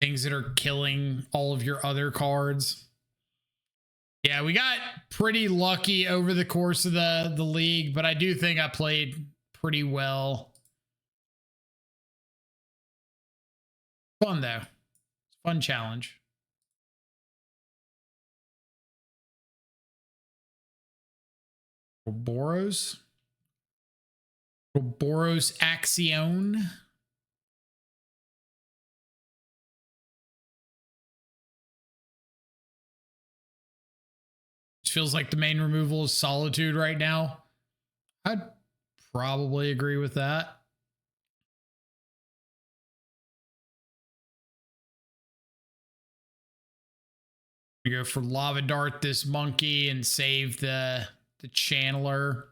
things that are killing all of your other cards. Yeah, we got pretty lucky over the course of the league, but I do think I played pretty well. Fun though. Fun challenge. Boros. Boros Axion. Feels like the main removal is Solitude right now. I'd probably agree with that. We go for Lava Dart this monkey and save the Channeler.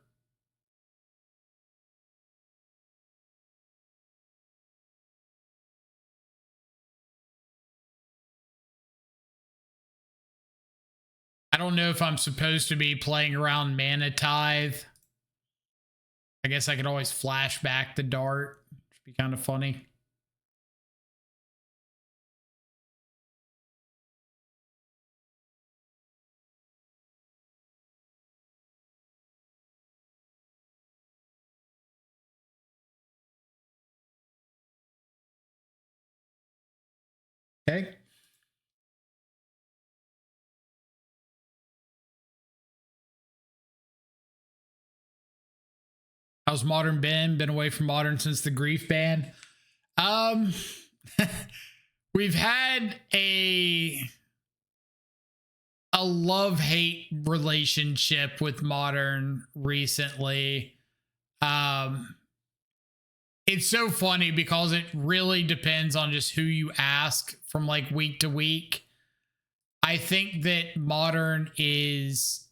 I don't know if I'm supposed to be playing around Mana Tithe. I guess I could always flash back the dart. It'd be kind of funny. Okay. How's Modern been? Been away from Modern since the grief ban. We've had a love-hate relationship with Modern recently. It's so funny because it really depends on just who you ask from like week to week. I think that Modern is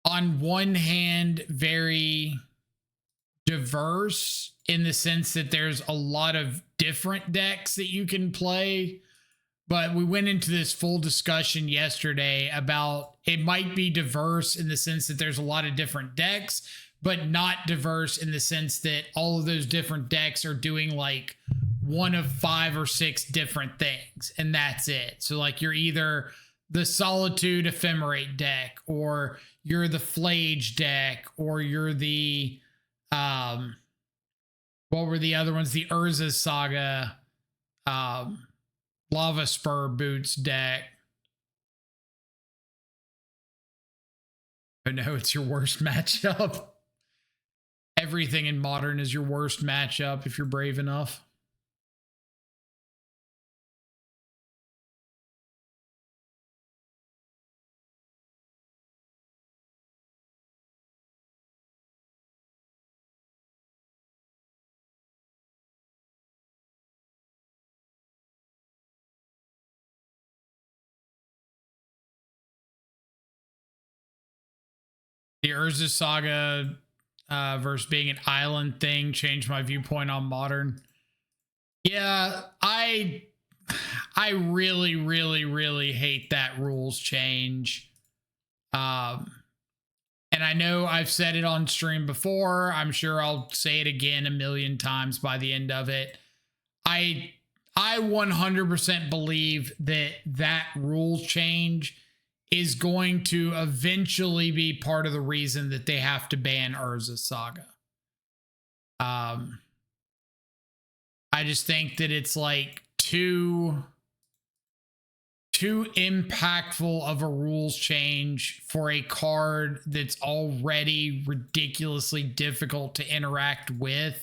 on one hand very diverse in the sense that there's a lot of different decks that you can play, but we went into this full discussion yesterday about it might be diverse in the sense that there's a lot of different decks, but not diverse in the sense that all of those different decks are doing like one of 5 or 6 different things and that's it. So like you're either the Solitude Ephemerate deck, or you're the Flage deck, or you're the what were the other ones? The Urza Saga Lava Spur Boots deck. Oh no, it's your worst matchup. Everything in Modern is your worst matchup if you're brave enough. The Urza Saga versus being an island thing changed my viewpoint on Modern. Yeah, I really hate that rules change. And I know I've said it on stream before. I'm sure I'll say it again a million times by the end of it. I 100% believe that that rule change is going to eventually be part of the reason that they have to ban Urza Saga. I just think that it's like too impactful of a rules change for a card that's already ridiculously difficult to interact with.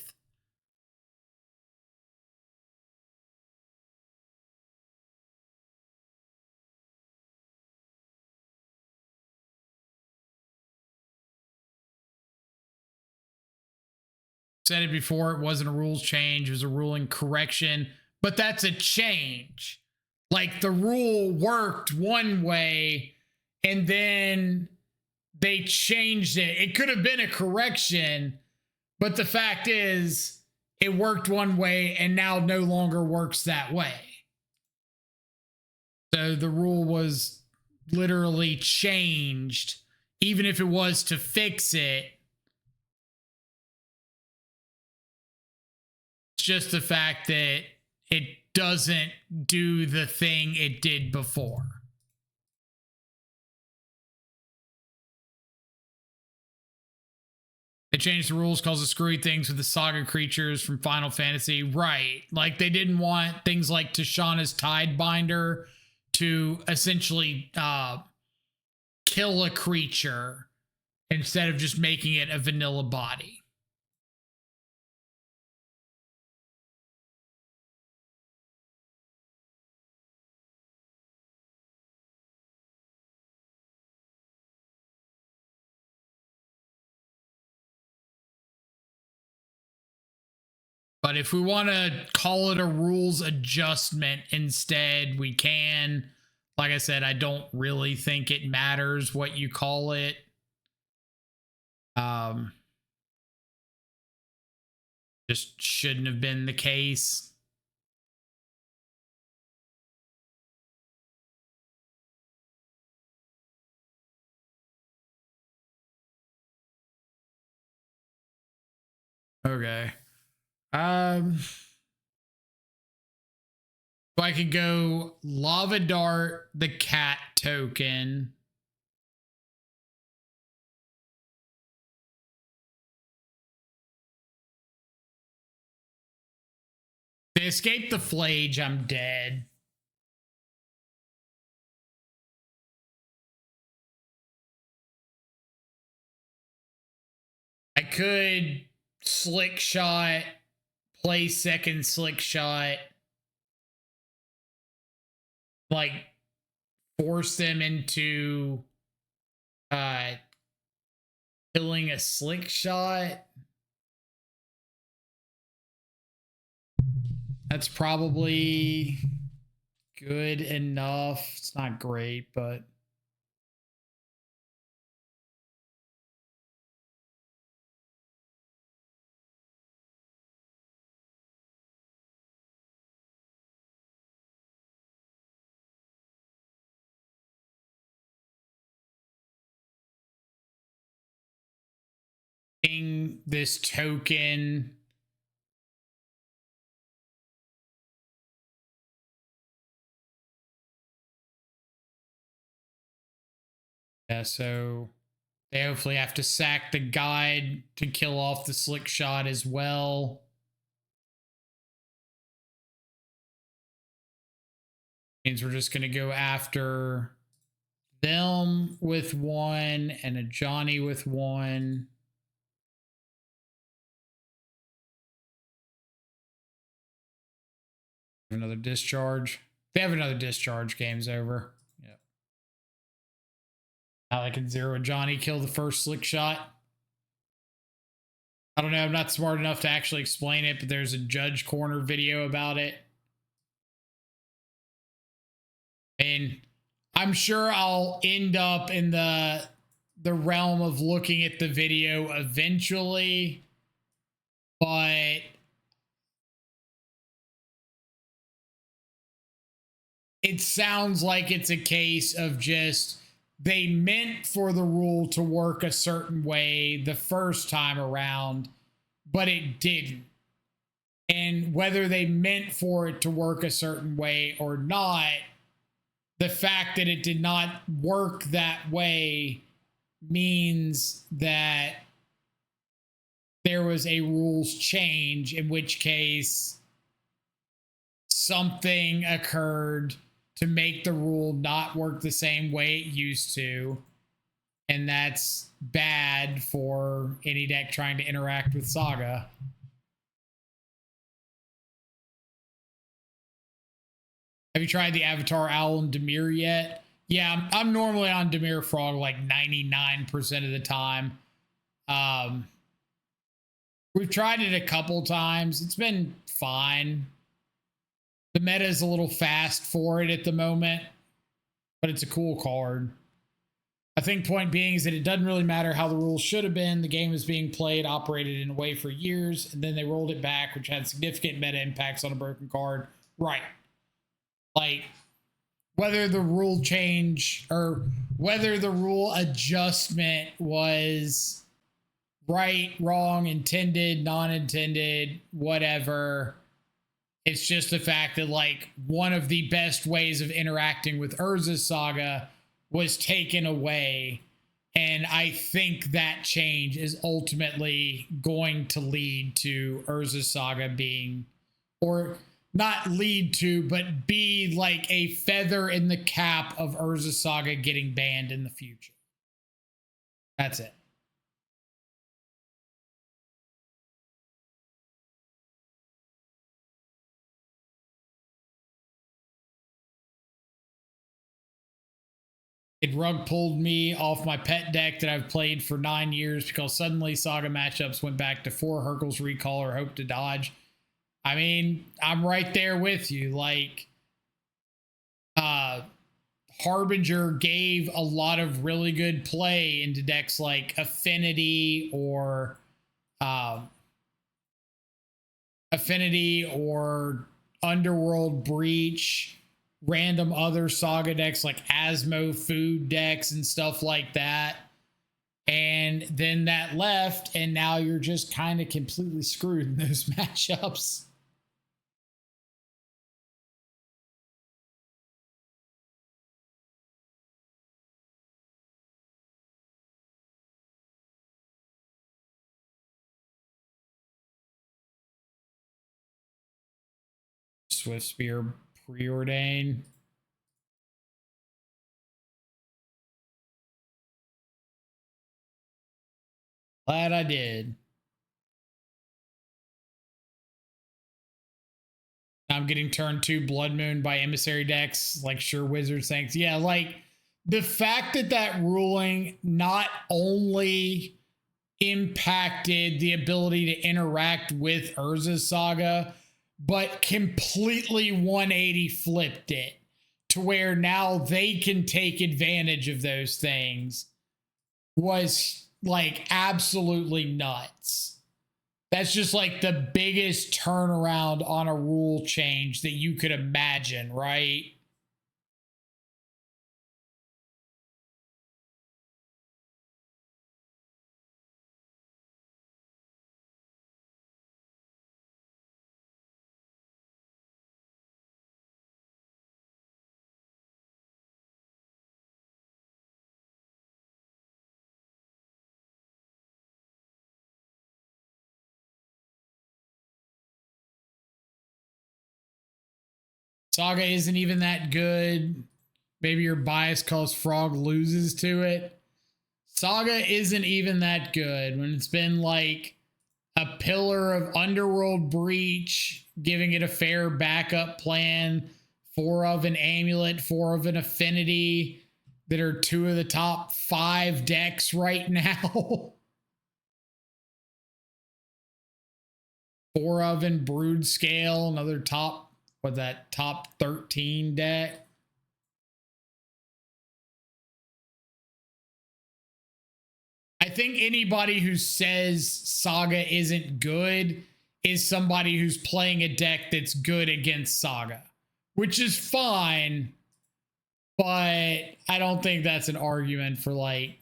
Said it before, it wasn't a rules change, it was a ruling correction, but that's a change. Like the rule worked one way and then they changed it. It could have been a correction, but the fact is it worked one way and now no longer works that way. So the rule was literally changed, even if it was to fix it. Just the fact that it doesn't do the thing it did before. They changed the rules because of screwy things with the saga creatures from Final Fantasy. Right. Like they didn't want things like Tishana's Tidebinder to essentially kill a creature instead of just making it a vanilla body. But if we want to call it a rules adjustment instead, we can. Like I said, I don't really think it matters what you call it. Just shouldn't have been the case. Okay. So I could go Lava Dart, the cat token. They escape the Flage, I'm dead. I could Slick Shot, play second Slick Shot, like force them into killing a Slick Shot. That's probably good enough. It's not great, but this token. Yeah, so they hopefully have to sack the guide to kill off the Slick Shot as well. Means we're just going to go after them with one and a Johnny with one. Another discharge. They have another discharge. Game's over. Yep. Now I can zero a Johnny, kill the first Slick Shot. I don't know. I'm not smart enough to actually explain it, but there's a Judge Corner video about it. And I'm sure I'll end up in the realm of looking at the video eventually, but it sounds like it's a case of just they meant for the rule to work a certain way the first time around, but it didn't. And whether they meant for it to work a certain way or not, the fact that it did not work that way means that there was a rules change, in which case something occurred to make the rule not work the same way it used to. And that's bad for any deck trying to interact with Saga. Have you tried the Avatar Owl and Dimir yet? Yeah, I'm normally on Dimir Frog like 99% of the time. We've tried it a couple times. It's been fine. The meta is a little fast for it at the moment, but it's a cool card. I think point being is that it doesn't really matter how the rules should have been. The game was being played, operated in a way for years, and then they rolled it back, which had significant meta impacts on a broken card. Right. Like, whether the rule change or whether the rule adjustment was right, wrong, intended, non-intended, whatever, It's just the fact that like one of the best ways of interacting with Urza's Saga was taken away. And I think that change is ultimately going to lead to Urza's Saga being, or not lead to, but be like a feather in the cap of Urza's Saga getting banned in the future. That's it. It rug pulled me off my pet deck that I've played for 9 years because suddenly Saga matchups went back to 4 Hercules Recall or Hope to Dodge. I mean, I'm right there with you. Like, Harbinger gave a lot of really good play into decks like Affinity or Underworld Breach, random other Saga decks like Asmo food decks and stuff like that. And then that left, and now you're just kind of completely screwed in those matchups. Swift Spear Preordain. Glad I did. I'm getting turned to Blood Moon by Emissary decks, like Sure Wizards. Thanks. Yeah, like the fact that that ruling not only impacted the ability to interact with Urza's Saga, but completely 180 flipped it to where now they can take advantage of those things was like absolutely nuts. That's just like the biggest turnaround on a rule change that you could imagine, right? Saga isn't even that good. Maybe you're biased because Frog loses to it. Saga isn't even that good when it's been like a pillar of Underworld Breach, giving it a fair backup plan, 4 of an Amulet, 4 of an Affinity, that are 2 of the top 5 decks right now. 4 of in Brood Scale, another top, what that top 13 deck. I think anybody who says Saga isn't good is somebody who's playing a deck that's good against Saga, which is fine, but I don't think that's an argument for like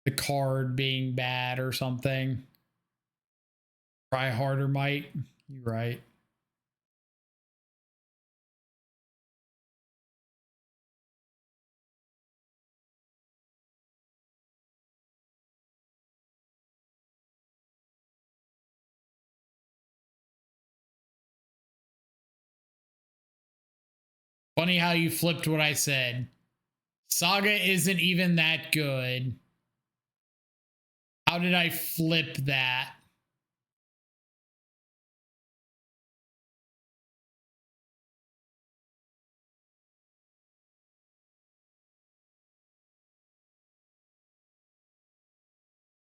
the card being bad or something. Try harder, Mike. You're right. Funny how you flipped what I said. Saga isn't even that good. How did I flip that?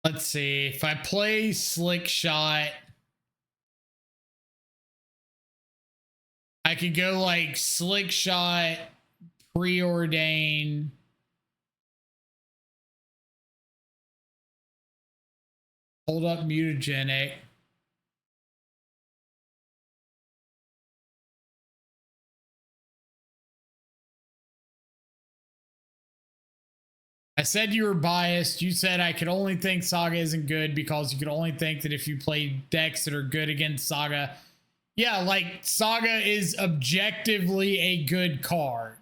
Let's see. If I play Slick Shot, I could go like Slick Shot, Preordain, hold up Mutagenic. I said you were biased. You said I could only think Saga isn't good because you could only think that if you play decks that are good against Saga. Yeah, like Saga is objectively a good card.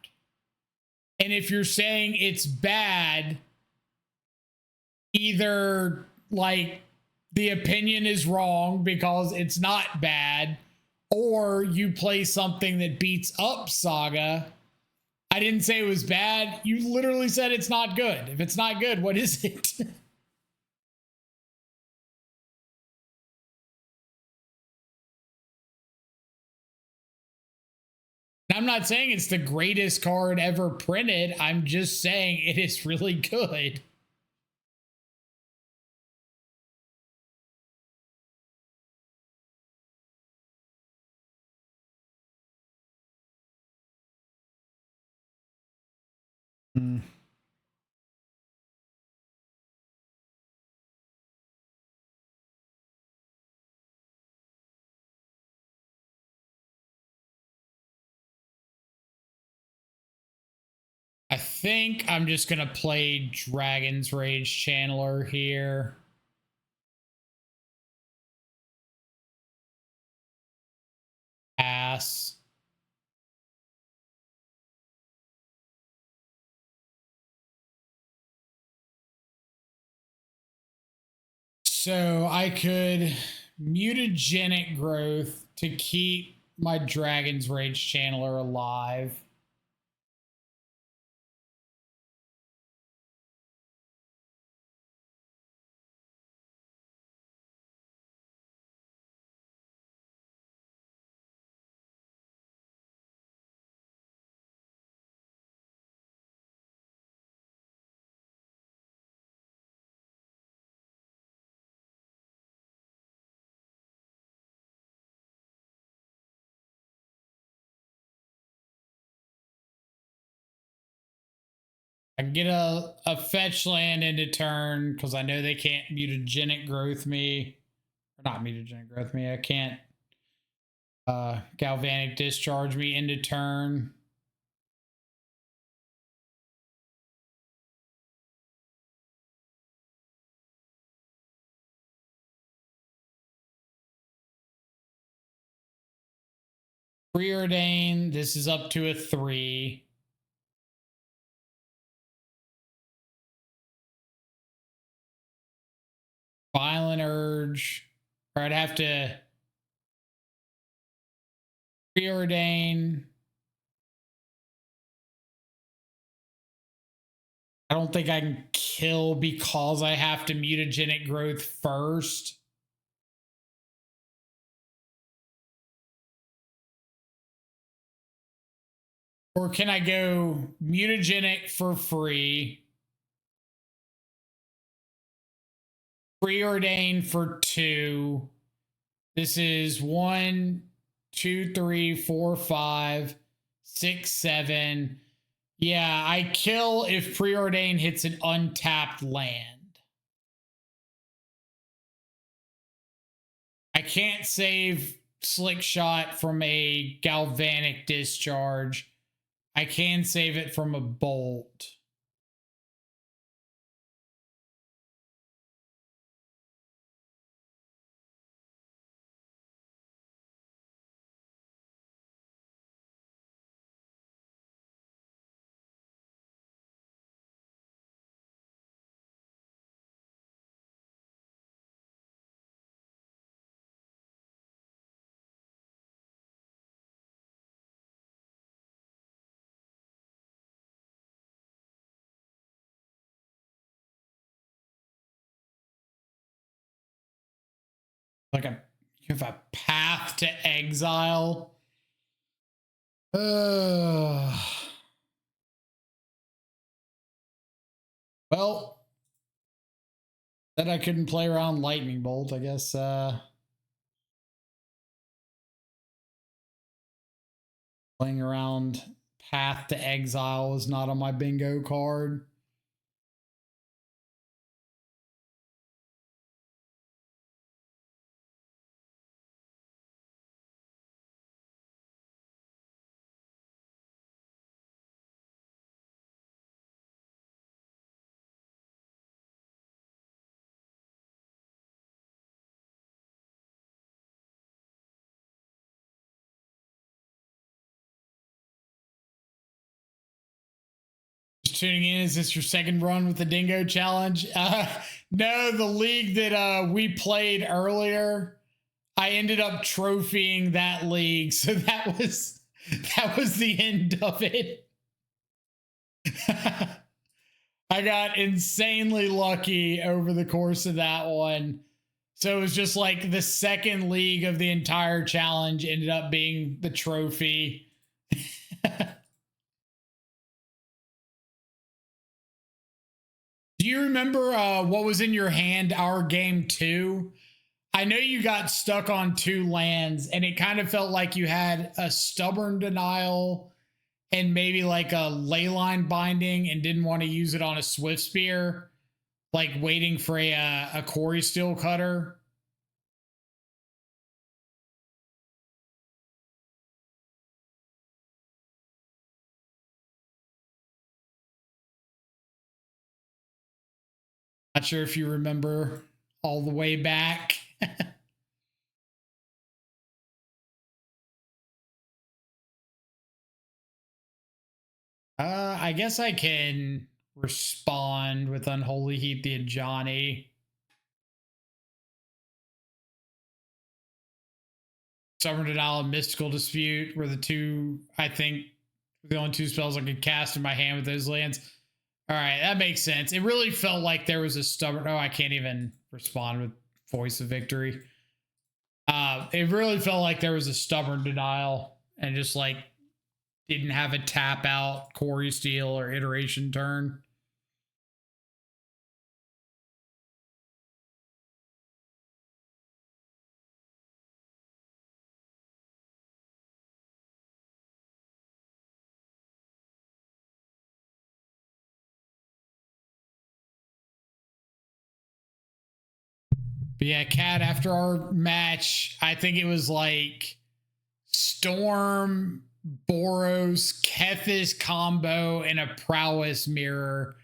And if you're saying it's bad, either like the opinion is wrong because it's not bad, or you play something that beats up Saga. I didn't say it was bad. You literally said it's not good. If it's not good, what is it? I'm not saying it's the greatest card ever printed. I'm just saying it is really good. Mm. I think I'm just going to play Dragon's Rage Channeler here. Pass. So I could mutagenic growth to keep my Dragon's Rage Channeler alive. I can get a fetch land into turn because I know they can't mutagenic growth me. Or not mutagenic growth me. I can't galvanic discharge me into turn. Preordain. This is up to a 3. Violent Urge. Or I'd have to preordain. I don't think I can kill because I have to mutagenic growth first. Or can I go mutagenic for free? Preordain for 2. This is 1, 2, 3, 4, 5, 6, 7. Yeah, I kill if preordain hits an untapped land. I can't save Slick Shot from a galvanic discharge. I can save it from a bolt. Like you have a path to exile. Well, that I couldn't play around Lightning Bolt, I guess. Playing around Path to Exile is not on my bingo card. tuning in. Is this your second run with the Dingo Challenge? No, the league that we played earlier, I ended up trophying that league, so that was the end of it. I got insanely lucky over the course of that one. So it was just like the second league of the entire challenge ended up being the trophy. Do you remember what was in your hand, our game 2? I know you got stuck on 2 lands, and it kind of felt like you had a stubborn denial and maybe like a leyline binding and didn't want to use it on a swift spear, like waiting for a quarry steel cutter. Not sure if you remember all the way back. I guess I can respond with Unholy Heat the Ajani. Stubborn Denial and Mystical Dispute were the two, I think, the only 2 spells I could cast in my hand with those lands. All right, that makes sense. It really felt like there was a stubborn. Oh, I can't even respond with Voice of Victory. It really felt like there was a stubborn denial and just like didn't have a tap out Quarry Steel or iteration turn. But yeah, Kat, after our match, I think it was like Storm, Boros, Kethis combo, and a Prowess mirror.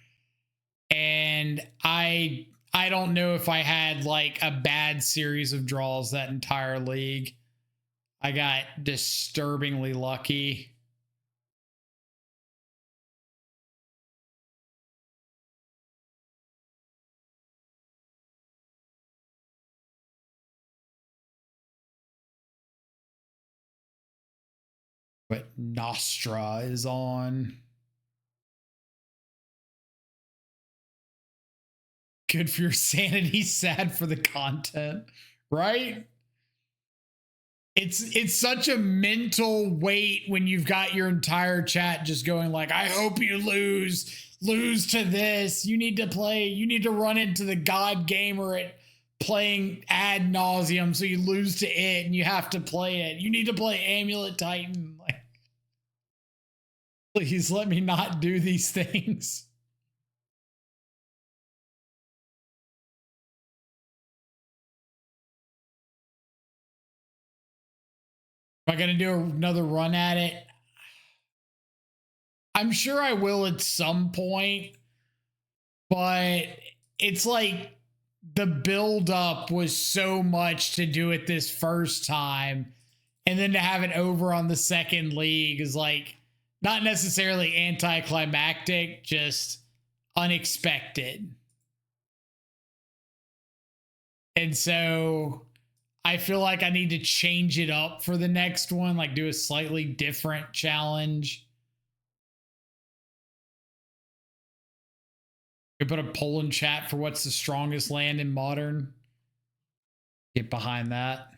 And I don't know if I had like a bad series of draws that entire league. I got disturbingly lucky. But Nostra is on. Good for your sanity, sad for the content, right? It's such a mental weight when you've got your entire chat just going like, I hope you lose to this. You need to run into the God Gamer at playing ad nauseum, so you lose to it and you have to play it. You need to play Amulet Titan. Like, please let me not do these things. Am I going to do another run at it? I'm sure I will at some point, but it's like the build up was so much to do it this first time, and then to have it over on the second league is like not necessarily anticlimactic, just unexpected. And so I feel like I need to change it up for the next one, like do a slightly different challenge. We put a poll in chat for what's the strongest land in Modern. Get behind that.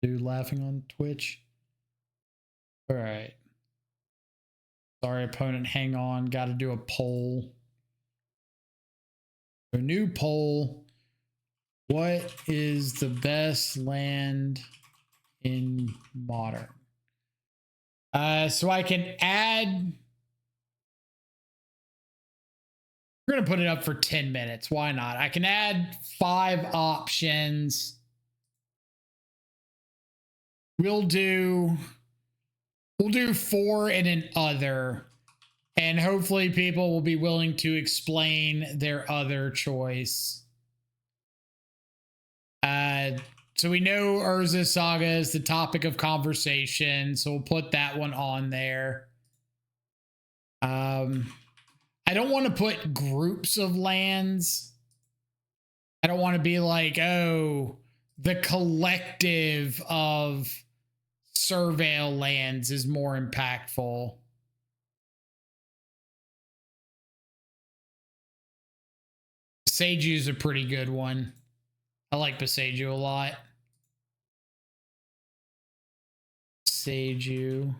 Dude laughing on Twitch. All right. Sorry, opponent, hang on. Got to do a poll. A new poll. What is the best land in Modern? So I can add. We're going to put it up for 10 minutes. Why not? I can add 5 options. We'll do We'll do 4 and an other. And hopefully people will be willing to explain their other choice. So we know Urza Saga is the topic of conversation, so we'll put that one on there. I don't want to put groups of lands. I don't want to be like, oh, the collective of Surveil lands is more impactful. Seiju is a pretty good one. I like Seiju a lot. Seiju.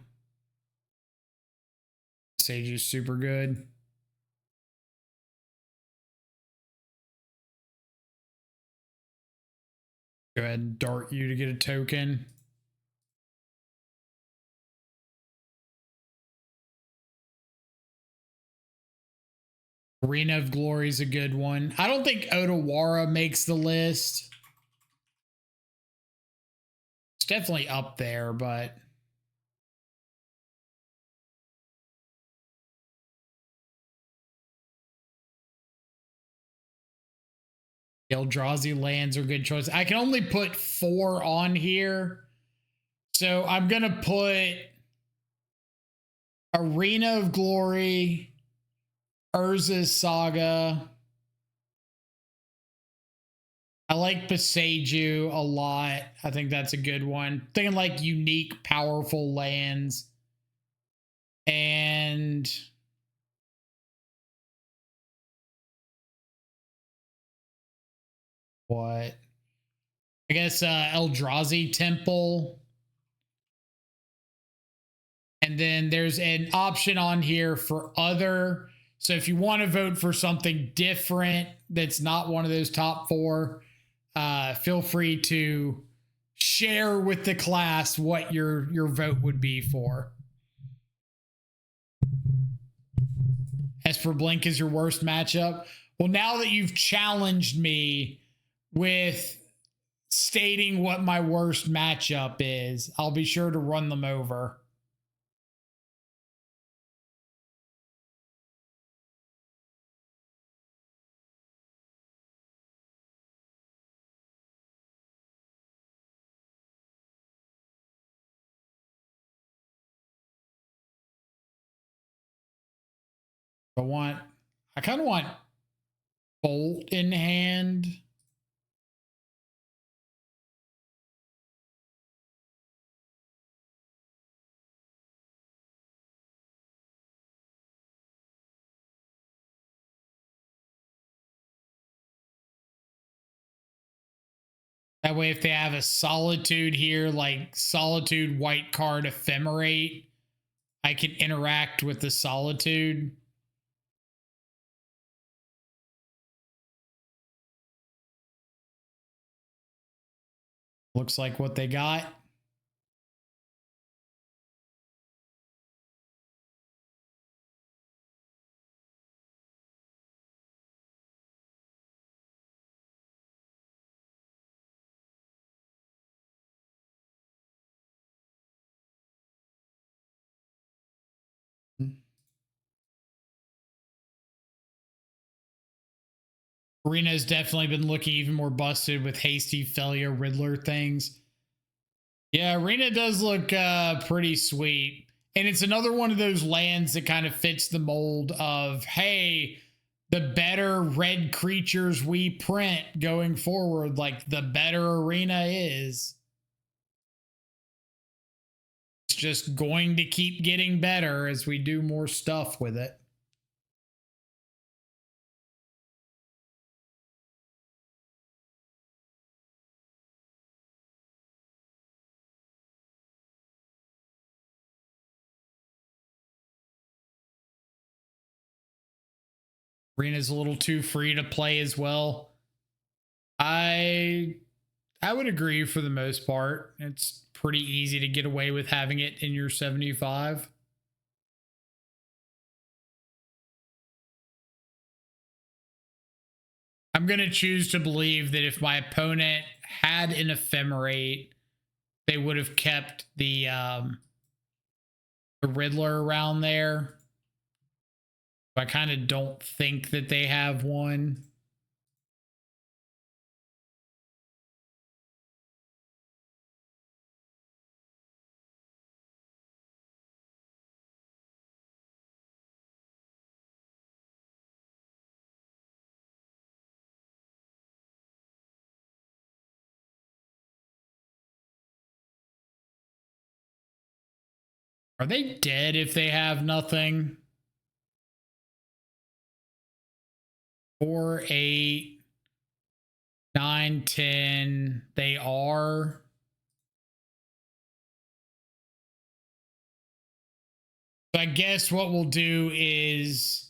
Seiju's super good. Go ahead and dart you to get a token. Arena of Glory is a good one. I don't think Otawara makes the list. It's definitely up there, but Eldrazi lands are good choices. I can only put 4 on here. So I'm going to put Arena of Glory, Urza's Saga. I like Beseiju a lot. I think that's a good one. Thinking like unique, powerful lands. And what? I guess Eldrazi Temple. And then there's an option on here for other. So if you want to vote for something different that's not one of those top 4, feel free to share with the class what your vote would be for. Esper Blink is your worst matchup. Well, now that you've challenged me with stating what my worst matchup is, I'll be sure to run them over. I kind of want Bolt in hand. That way, if they have a Solitude here, like Solitude white card Ephemerate, I can interact with the Solitude. Looks like what they got. Arena's definitely been looking even more busted with hasty failure Riddler things. Yeah, Arena does look pretty sweet. And it's another one of those lands that kind of fits the mold of, hey, the better red creatures we print going forward, like the better Arena is. It's just going to keep getting better as we do more stuff with it. Arena's a little too free to play as well. I would agree for the most part. It's pretty easy to get away with having it in your 75. I'm going to choose to believe that if my opponent had an Ephemerate, they would have kept the the Riddler around there. I kind of don't think that they have one. Are they dead if they have nothing? 4, 8, 9, 10. They are. So I guess what we'll do is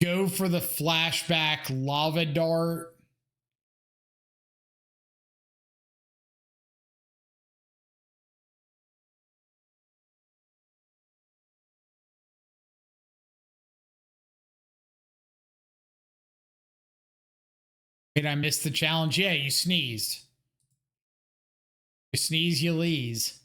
go for the flashback lava dart. Did I miss the challenge? Yeah, you sneezed. You sneeze, you leeze.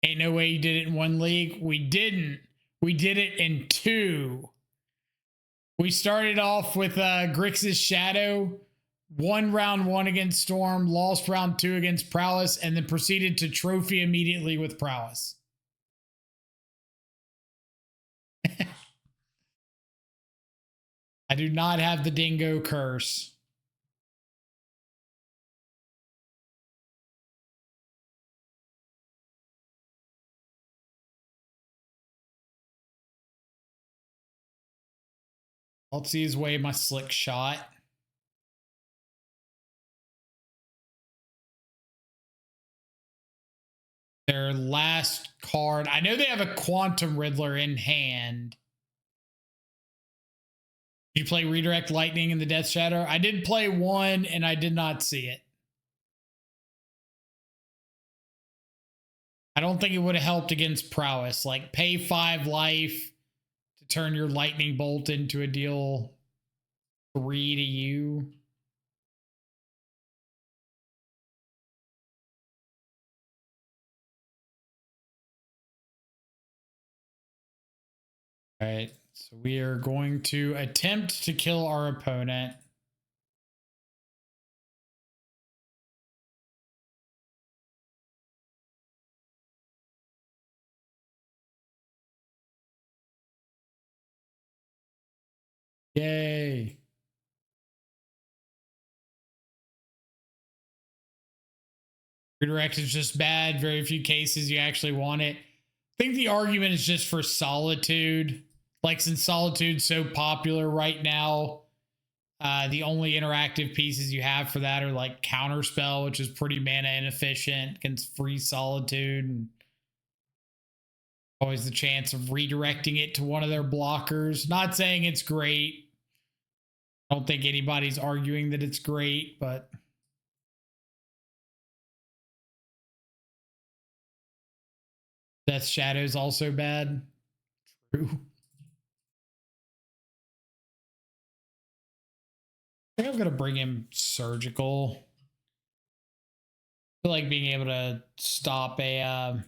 Ain't no way you did it in one league. We didn't. We did it in 2. We started off with Grix's Shadow, won round 1 against Storm, lost round 2 against Prowess, and then proceeded to trophy immediately with Prowess. I do not have the dingo curse. Let's see his way my slick shot. Their last card. I know they have a Quantum Riddler in hand. You play Redirect Lightning in the Death Shadow? I did play one and I did not see it. I don't think it would have helped against Prowess. Like, pay 5 life to turn your Lightning Bolt into a deal 3 to you. All right, so we are going to attempt to kill our opponent. Yay. Redirect is just bad. Very few cases you actually want it. I think the argument is just for Solitude. Like, since Solitude's so popular right now, the only interactive pieces you have for that are like Counterspell, which is pretty mana inefficient against free Solitude, and always the chance of redirecting it to one of their blockers. Not saying it's great. I don't think anybody's arguing that it's great, but Death Shadow's also bad. True. I think I'm gonna bring him Surgical. I feel like being able to stop a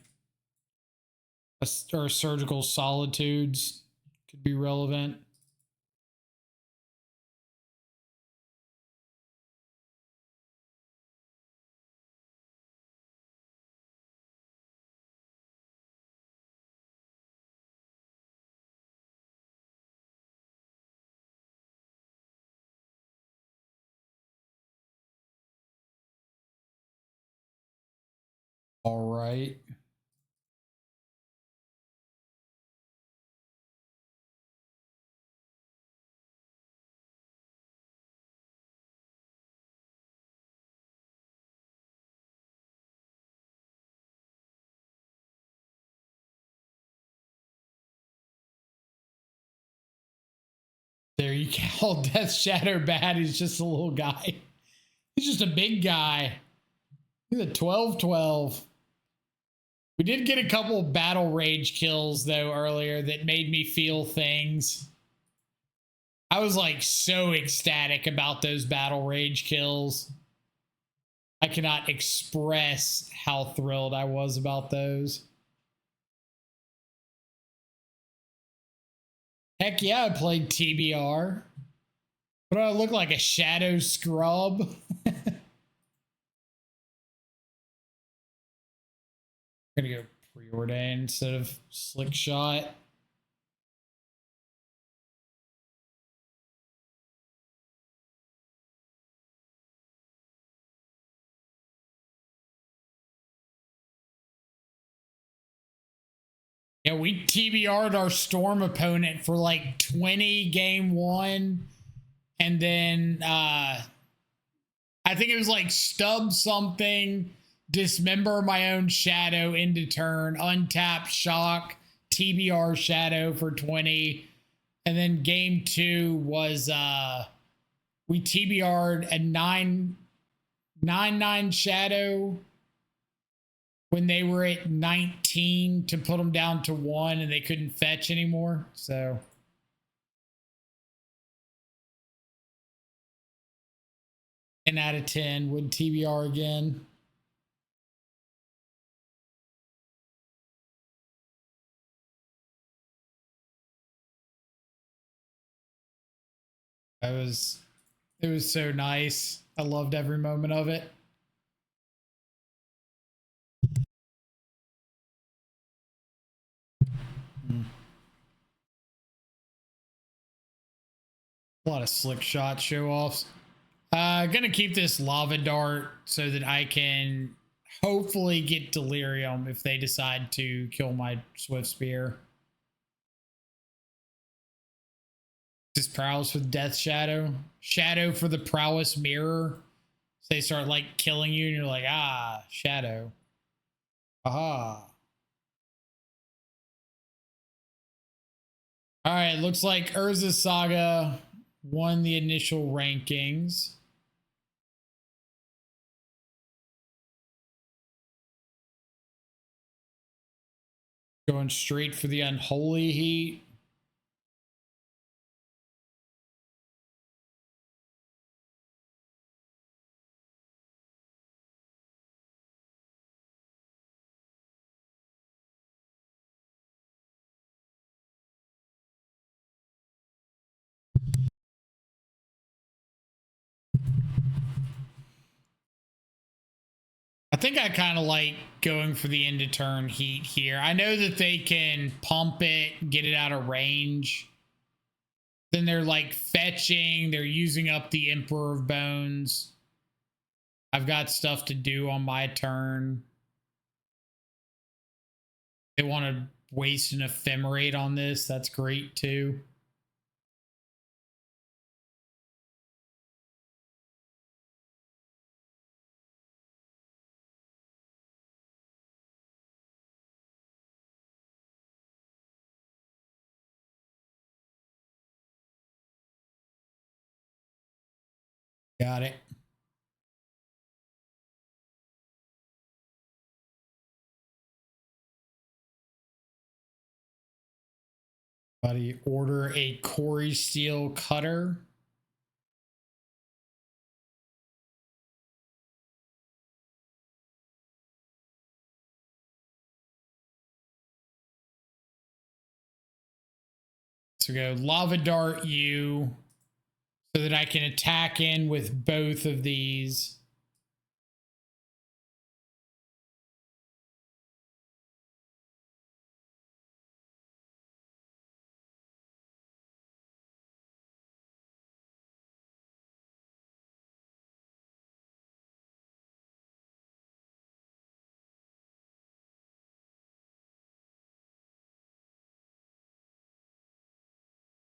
or Surgical Solitudes could be relevant. All right. There you go. Death Shadow bad. He's just a little guy. He's just a big guy. He's a 12-12. We did get a couple battle rage kills though earlier that made me feel things. I was like so ecstatic about those battle rage kills. I cannot express how thrilled I was about those. Heck yeah, I played TBR. What do I look like, a shadow scrub? I'm gonna go preordain instead of slick shot. Yeah, we TBR'd our Storm opponent for like 20 game one. And then I think it was like stub something, dismember my own shadow into turn, untap shock, TBR shadow for 20. And then game two was we TBR'd a 9/9 shadow when they were at 19 to put them down to 1 and they couldn't fetch anymore. So 10 out of 10 would TBR again. It was so nice. I loved every moment of it. A lot of slick shot show offs. Gonna keep this lava dart so that I can hopefully get delirium if they decide to kill my swift spear. This prowess with death shadow. Shadow for the prowess mirror. So they start like killing you and you're like, ah, shadow. Aha. All right, looks like Urza Saga won the initial rankings. Going straight for the unholy heat. I think I kind of like going for the end of turn heat here. I know that they can pump it, get it out of range. Then they're like fetching, they're using up the Emperor of Bones. I've got stuff to do on my turn. They want to waste an ephemerate on this. That's great too. Got it. Buddy, order a Corey Steel cutter. So go lava dart you so that I can attack in with both of these.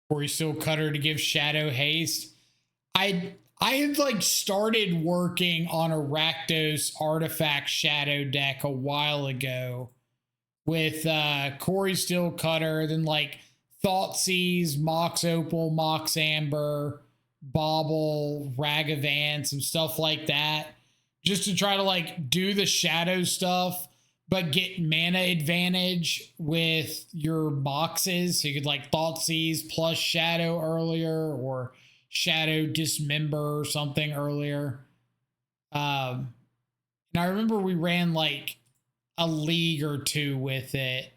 Corey Steel cutter to give shadow haste. I had like started working on a Rakdos artifact shadow deck a while ago with Corey Steel Cutter, then like Thoughtseize, Mox Opal, Mox Amber, Bauble, Ragavan, some stuff like that, just to try to like do the shadow stuff, but get mana advantage with your boxes. So you could like Thoughtseize plus Shadow earlier, or Shadow Dismember or something earlier. And I remember we ran like a league or two with it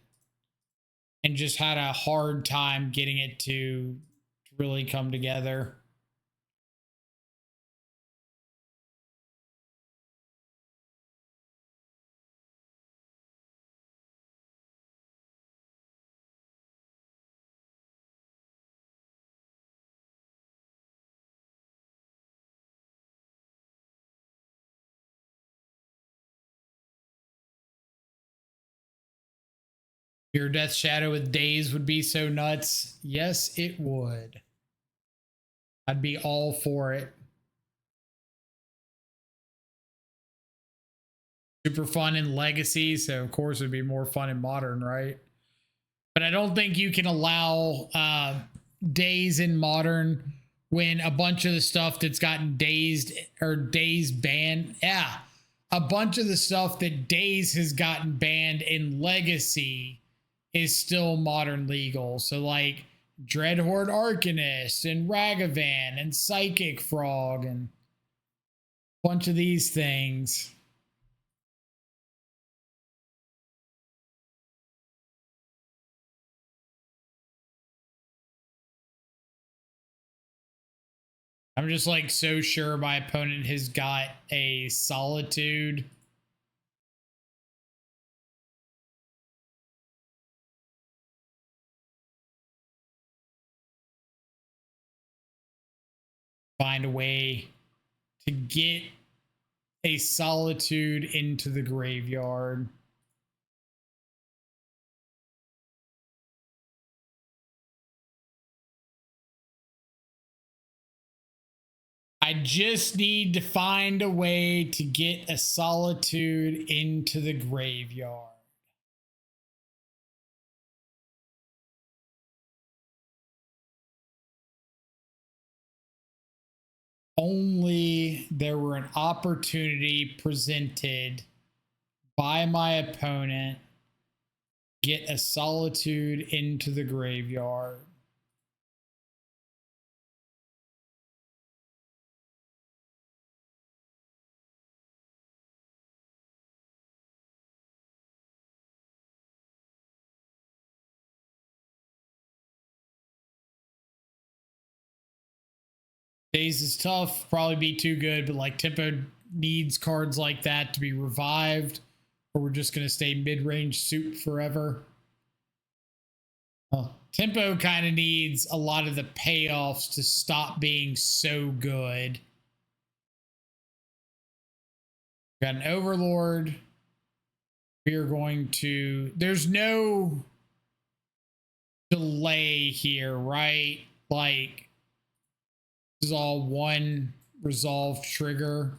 and just had a hard time getting it to really come together. Your Death Shadow with Daze would be so nuts. Yes, it would. I'd be all for it. Super fun in Legacy, so of course it'd be more fun in Modern, right? But I don't think you can allow Daze in Modern when a bunch of the stuff that's gotten dazed or Daze banned. Yeah, a bunch of the stuff that Daze has gotten banned in Legacy is still Modern legal. So like Dreadhorde Arcanist and Ragavan and Psychic Frog and a bunch of these things. I'm just like so sure my opponent has got a Solitude. Find a way to get a Solitude into the graveyard. I just need to find a way to get a Solitude into the graveyard. Only there were an opportunity presented by my opponent, get a Solitude into the graveyard. Daze is tough, probably be too good, but like Tempo needs cards like that to be revived, or we're just going to stay mid-range soup forever. Tempo kind of needs a lot of the payoffs to stop being so good. We got an Overlord. We are going to, there's no delay here, right? Like, this is all one resolve trigger.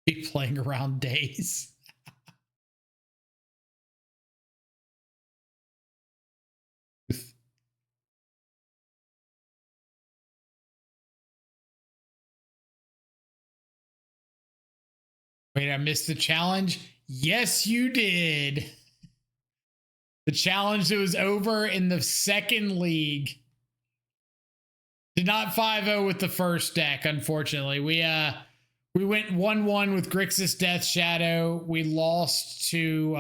Be playing around Daze. Wait, I missed the challenge? Yes, you did. The challenge that was over in the second league. Did not 5-0 with the first deck, unfortunately. We went 1-1 with Grixis Death Shadow. We lost to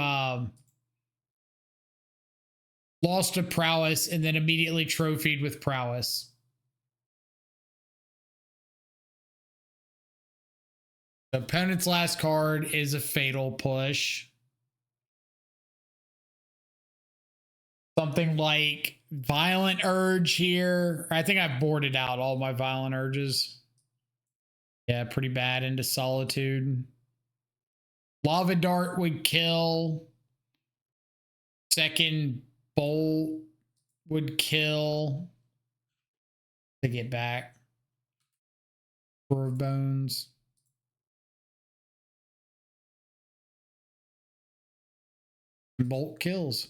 Prowess and then immediately trophied with Prowess. The opponent's last card is a Fatal Push. Something like Violent Urge here. I think I've boarded out all my Violent Urges. Yeah, pretty bad into Solitude. Lava Dart would kill. Second Bolt would kill. To get back. Four of Bones. Bolt kills.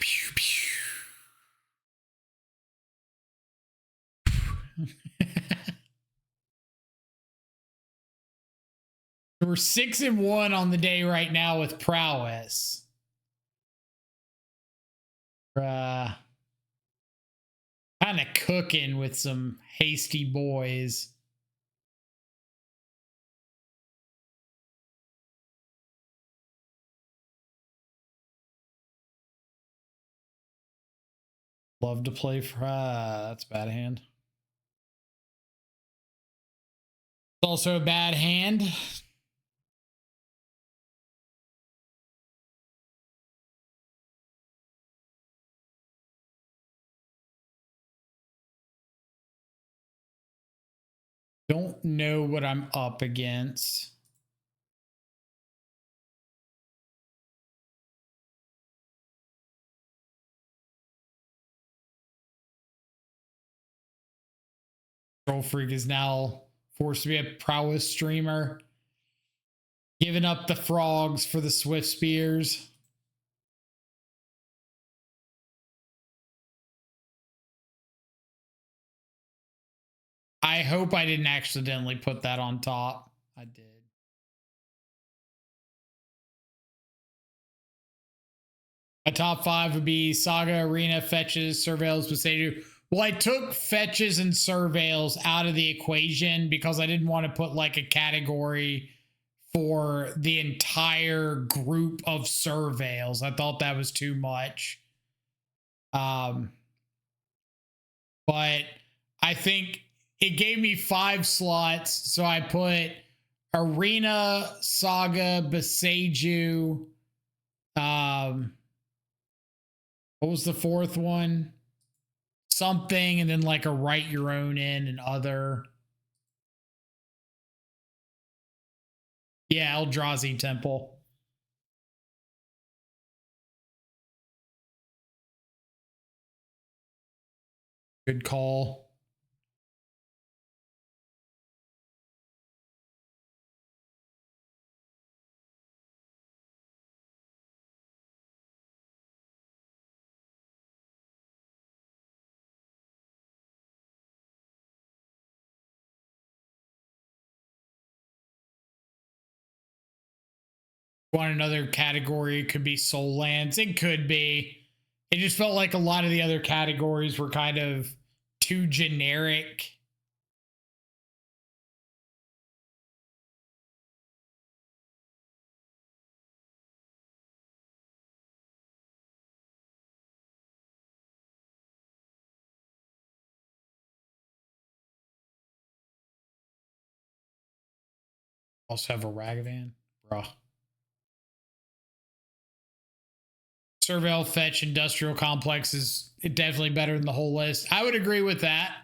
pew, pew. We're 6-1 on the day right now with Prowess. Kind of cooking with some hasty boys. Love to play for that's a bad hand. It's also a bad hand. Don't know what I'm up against. Troll Freak is now forced to be a Prowess streamer. Giving up the frogs for the Swift Spears. I hope I didn't accidentally put that on top. I did. A top 5 would be Saga, Arena, Fetches, Surveils, Besedu. Well, I took Fetches and Surveils out of the equation because I didn't want to put like a category for the entire group of Surveils. I thought that was too much. But I think it gave me 5 slots. So I put Arena, Saga, Beseju. What was the 4th one? Something, and then like a write your own in and other. Yeah, Eldrazi Temple. Good call. Want another category? It could be Soul Lands. It could be. It just felt like a lot of the other categories were kind of too generic. Also have a Ragavan. Bruh. Surveil, Fetch, Industrial Complex is definitely better than the whole list. I would agree with that.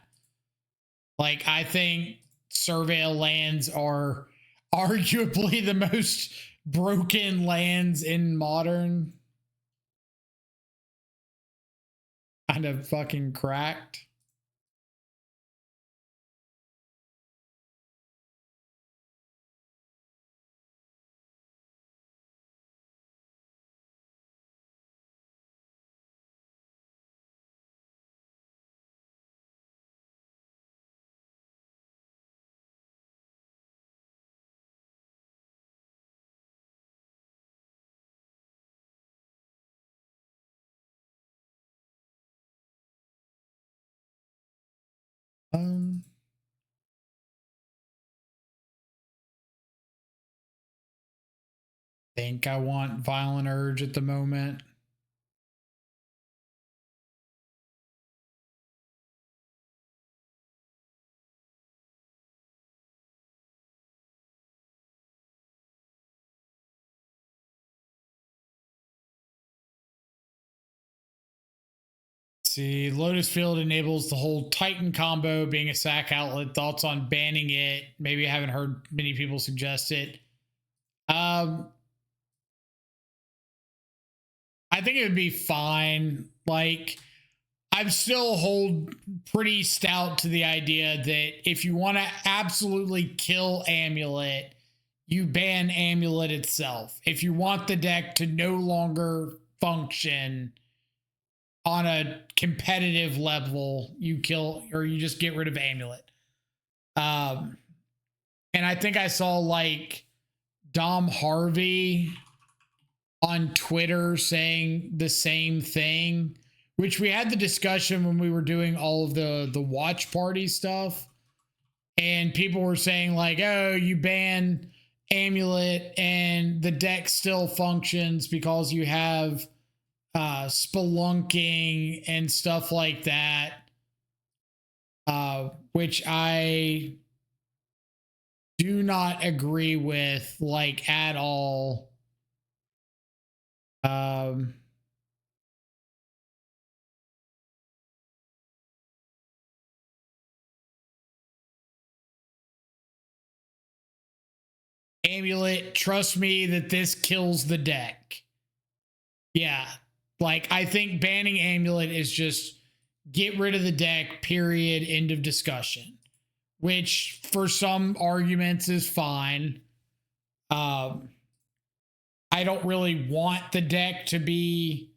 Like, I think Surveil lands are arguably the most broken lands in Modern. Kind of fucking cracked. Think I want Violent Urge at the moment. See, Lotus Field enables the whole Titan combo being a sack outlet. Thoughts on banning it? Maybe I haven't heard many people suggest it. I think it would be fine. Like, I'm still hold pretty stout to the idea that if you want to absolutely kill Amulet, you ban Amulet itself. If you want the deck to no longer function, on a competitive level, you kill or you just get rid of Amulet. And I think I saw like Dom Harvey on Twitter saying the same thing, which we had the discussion when we were doing all of the watch party stuff. And people were saying like, oh, you ban Amulet and the deck still functions because you have spelunking and stuff like that, which I do not agree with like at all. Amulet, trust me that this kills the deck. Yeah, like I think banning Amulet is just get rid of the deck, period, end of discussion, which for some arguments is fine. I don't really want the deck to be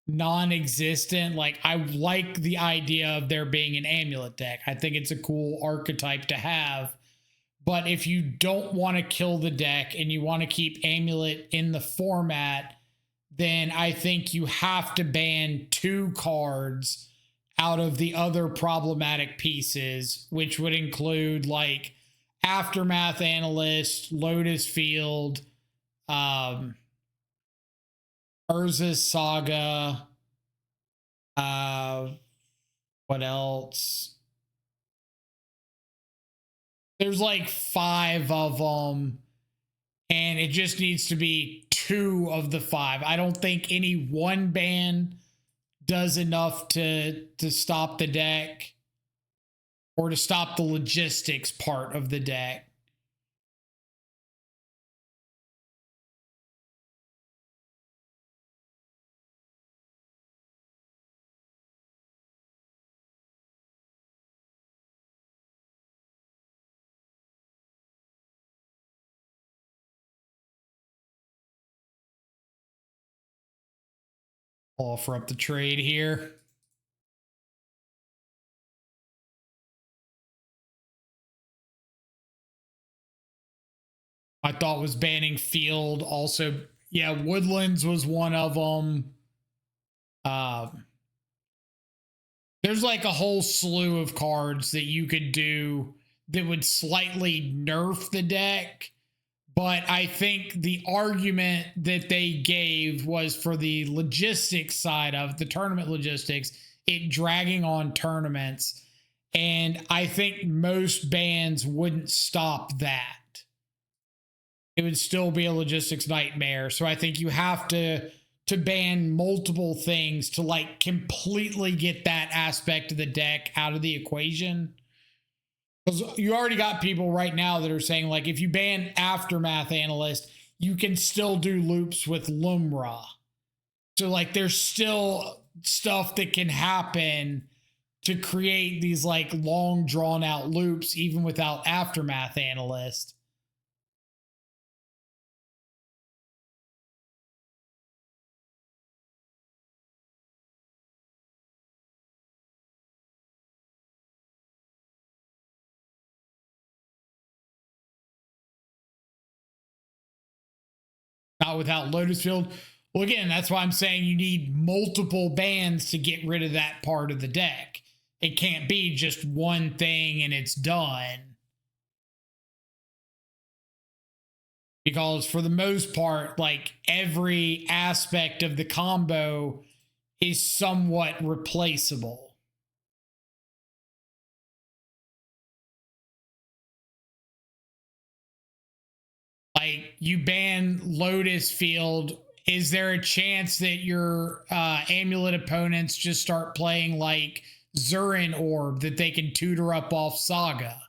non-existent. Like I like the idea of there being an Amulet deck. I think it's a cool archetype to have. But if you don't want to kill the deck and you want to keep Amulet in the format, then I think you have to ban 2 cards out of the other problematic pieces, which would include like Aftermath Analyst, Lotus Field, Urza's Saga, what else? There's like 5 of them, and it just needs to be 2 of the 5. I don't think any one ban does enough to stop the deck or to stop the logistics part of the deck. Offer up the trade here. I thought was banning Field also. Yeah, Woodlands was one of them. There's like a whole slew of cards that you could do that would slightly nerf the deck. But I think the argument that they gave was for the logistics side of the tournament logistics, it dragging on tournaments. And I think most bans wouldn't stop that. It would still be a logistics nightmare. So I think you have to ban multiple things to like completely get that aspect of the deck out of the equation. Because you already got people right now that are saying like if you ban Aftermath Analyst, you can still do loops with Lumra. So like there's still stuff that can happen to create these like long drawn out loops even without Aftermath Analyst. Not without Lotus Field. Well, again, that's why I'm saying you need multiple bans to get rid of that part of the deck. It can't be just one thing and it's done. Because for the most part, like every aspect of the combo is somewhat replaceable. Like you ban Lotus Field, is there a chance that your Amulet opponents just start playing like Zurin Orb that they can tutor up off Saga?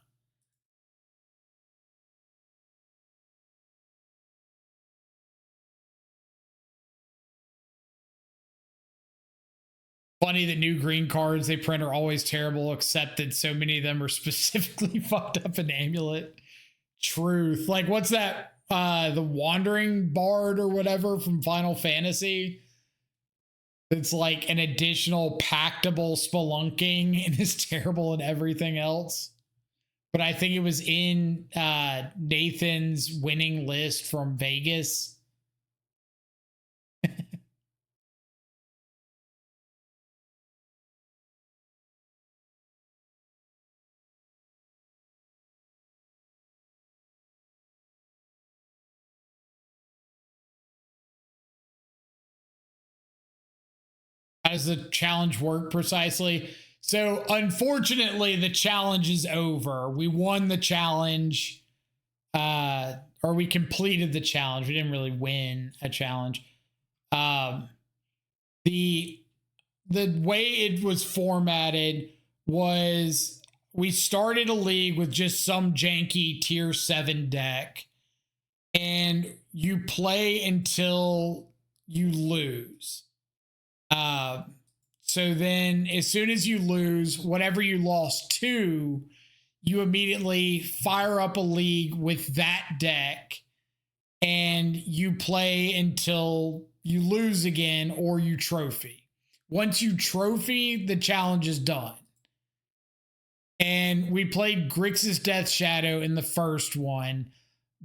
Funny that new green cards they print are always terrible, except that so many of them are specifically fucked up in Amulet. Truth. Like, what's that? The Wandering Bard or whatever from Final Fantasy. It's like an additional pactable spelunking and is terrible in everything else. But I think it was in Nathan's winning list from Vegas. How does the challenge work precisely? So, unfortunately, the challenge is over. We won the challenge, or we completed the challenge. We didn't really win a challenge. Um, the the way it was formatted was we started a league with just some janky tier 7 deck, and you play until you lose. Uh, so then, as soon as you lose, whatever you lost to, you immediately fire up a league with that deck and you play until you lose again or you trophy. Once you trophy, the challenge is done. And we played Grixis Death Shadow in the first one,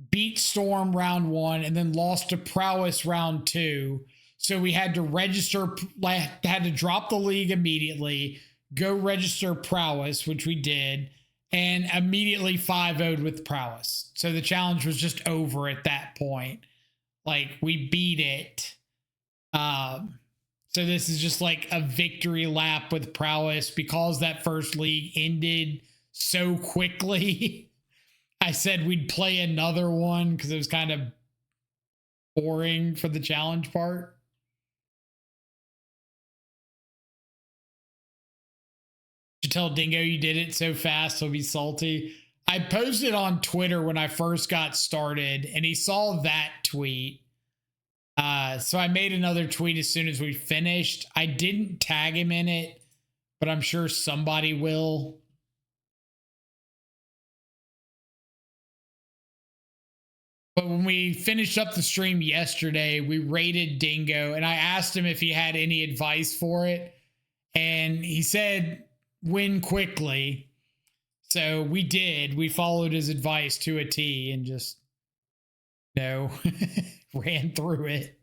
beat Storm round 1, and then lost to Prowess round 2. So we had to register, had to drop the league immediately, go register Prowess, which we did, and immediately 5-0'd with Prowess. So the challenge was just over at that point. Like, we beat it. So this is just like a victory lap with Prowess because that first league ended so quickly. I said we'd play another one because it was kind of boring for the challenge part. You tell Dingo you did it so fast, he'll be salty. I posted on Twitter when I first got started, and he saw that tweet. So I made another tweet as soon as we finished. I didn't tag him in it, but I'm sure somebody will. But when we finished up the stream yesterday, we rated Dingo, and I asked him if he had any advice for it. And he said, win quickly. So we did. We followed his advice to a T and just, ran through it.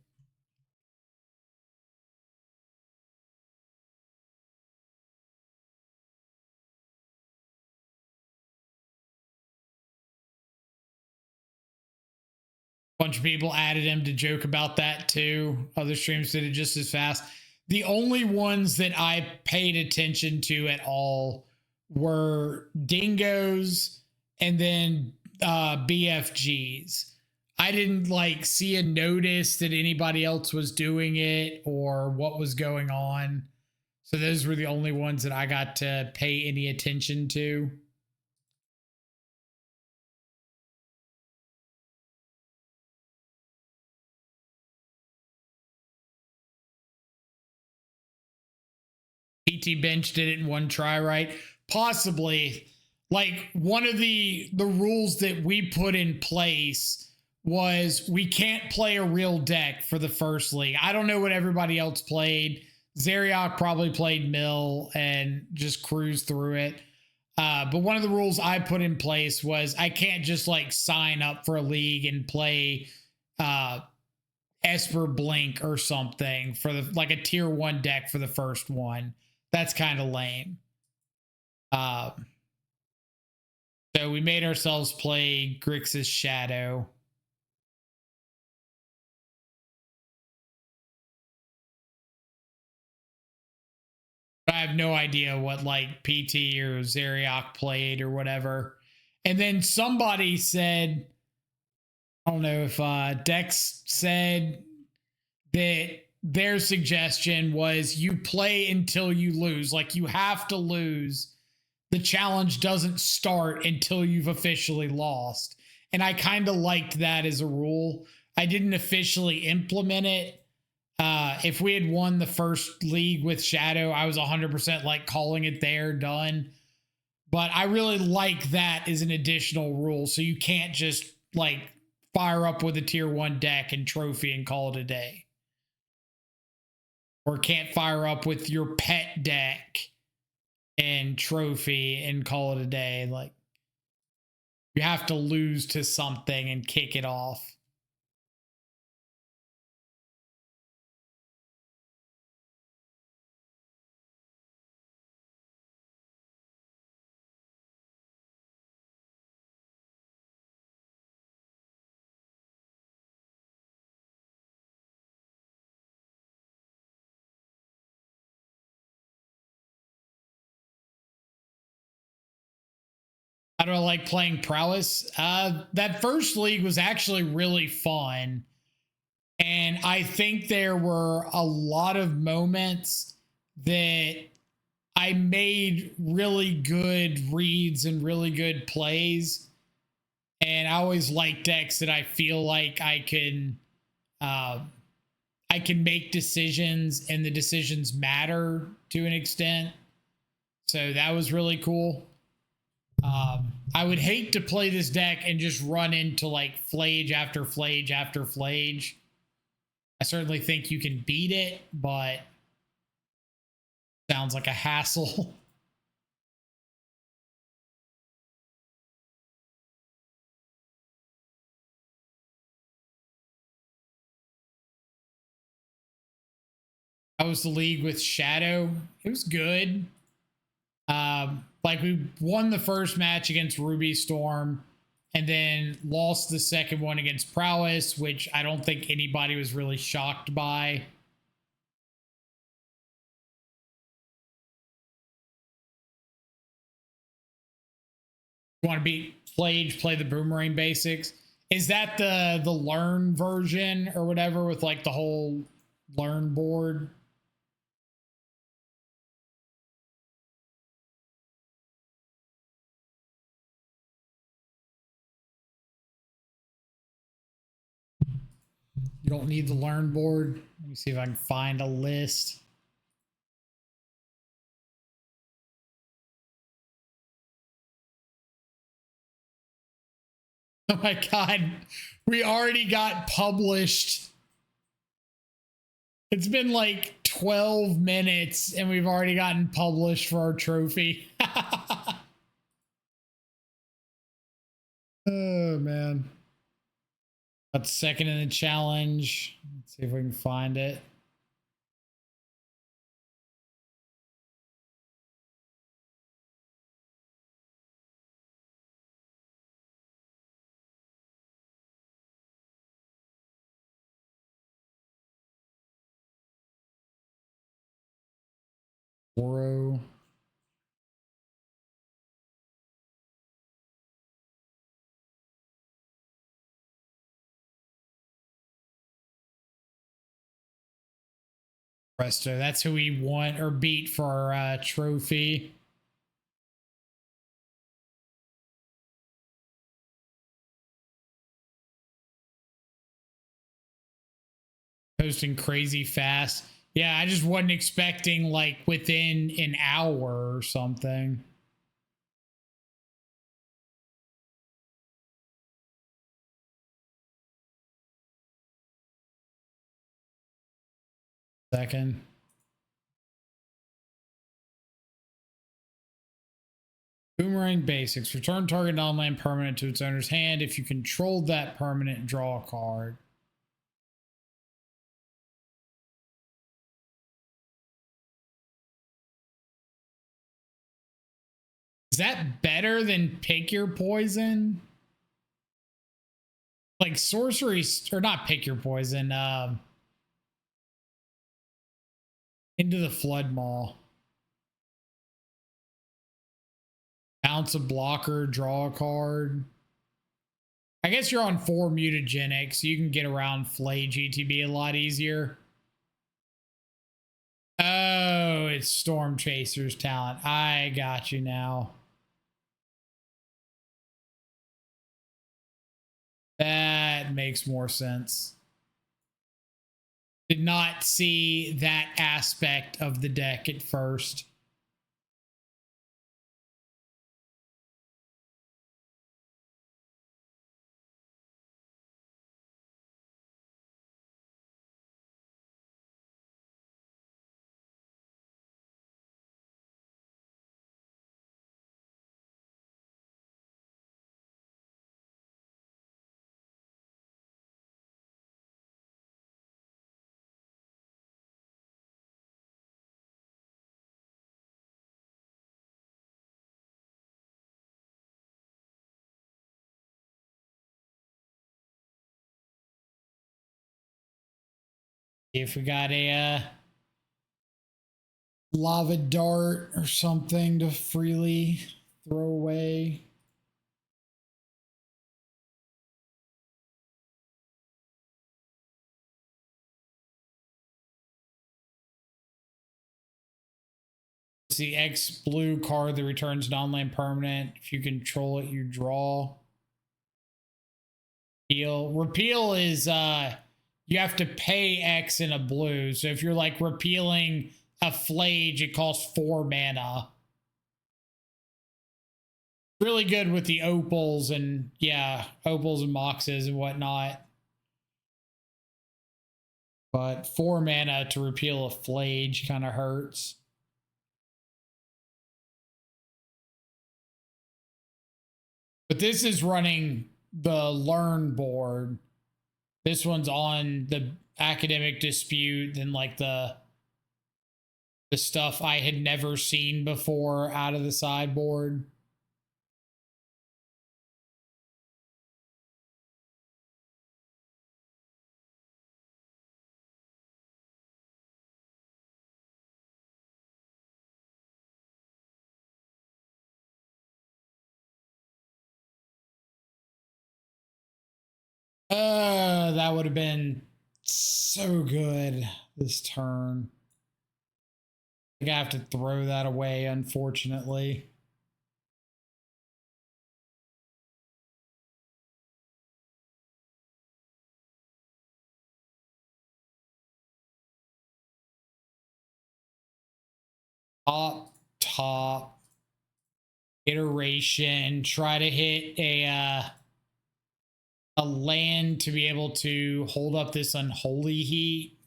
Bunch of people added him to joke about that too. Other streams did it just as fast. The only ones that I paid attention to at all were dingoes and then BFGs. I didn't see a notice that anybody else was doing it or what was going on. So those were the only ones that I got to pay any attention to. PT Bench did it in one try, right? Possibly. Like, one of the rules that we put in place was we can't play a real deck for the first league. I don't know what everybody else played. Zeriok probably played Mill and just cruised through it. But one of the rules I put in place was I can't just sign up for a league and play Esper Blink or something for a tier 1 deck for the first one. That's kind of lame. So we made ourselves play Grixis Shadow. I have no idea what PT or Zeriok played or whatever. And then somebody said, I don't know if Dex said that their suggestion was you play until you lose. You have to lose. The challenge doesn't start until you've officially lost. And I kind of liked that as a rule. I didn't officially implement it. If we had won the first league with Shadow, I was 100% calling it there, done. But I really like that as an additional rule. So you can't just fire up with a tier 1 deck and trophy and call it a day. or can't fire up with your pet deck and trophy and call it a day. Like, you have to lose to something and kick it off. How do I like playing Prowess? That first league was actually really fun. And I think there were a lot of moments that I made really good reads and really good plays. And I always like decks that I feel like uh, I can make decisions and the decisions matter to an extent. So that was really cool. I would hate to play this deck and just run into like flage after flage after flage. I certainly think you can beat it, but sounds like a hassle. How was the league with Shadow? It was good. Like, we won the first match against Ruby Storm and then lost the second one against Prowess, which I don't think anybody was really shocked by. You want to beat Flage, play the Boomerang basics. Is that the learn version or whatever with like the whole learn board? You don't need the learn board. Let me see if I can find a list. Oh my God. We already got published. It's been like 12 minutes and we've already gotten published for our trophy. Oh, man. That's second in the challenge. Let's see if we can find it. Boros. Presto. That's who we won or beat for our trophy. Posting crazy fast. Yeah, I just wasn't expecting like within an hour or something. Second. Boomerang basics. Return target non-land permanent to its owner's hand. If you controlled that permanent, draw a card. Is that better than pick your poison? Like sorcery, or not pick your poison, into the flood maw. Bounce a blocker, draw a card. I guess you're on 4 mutagenic, so you can get around Flay GTB a lot easier. Oh, it's Storm Chaser's talent. I got you now. That makes more sense. Did not see that aspect of the deck at first. See if we got a lava dart or something to freely throw away. It's the X blue card that returns non-land permanent. If you control it, you draw. Repeal is you have to pay X in a blue. So if you're like repealing a Flage, it costs 4 mana. Really good with the opals and opals and moxes and whatnot. But 4 mana to repeal a Flage kind of hurts. But this is running the learn board. This one's on the academic dispute and like the stuff I had never seen before out of the sideboard. That would have been so good this turn. I think I have to throw that away, unfortunately. Top iteration. Try to hit a land to be able to hold up this unholy heat.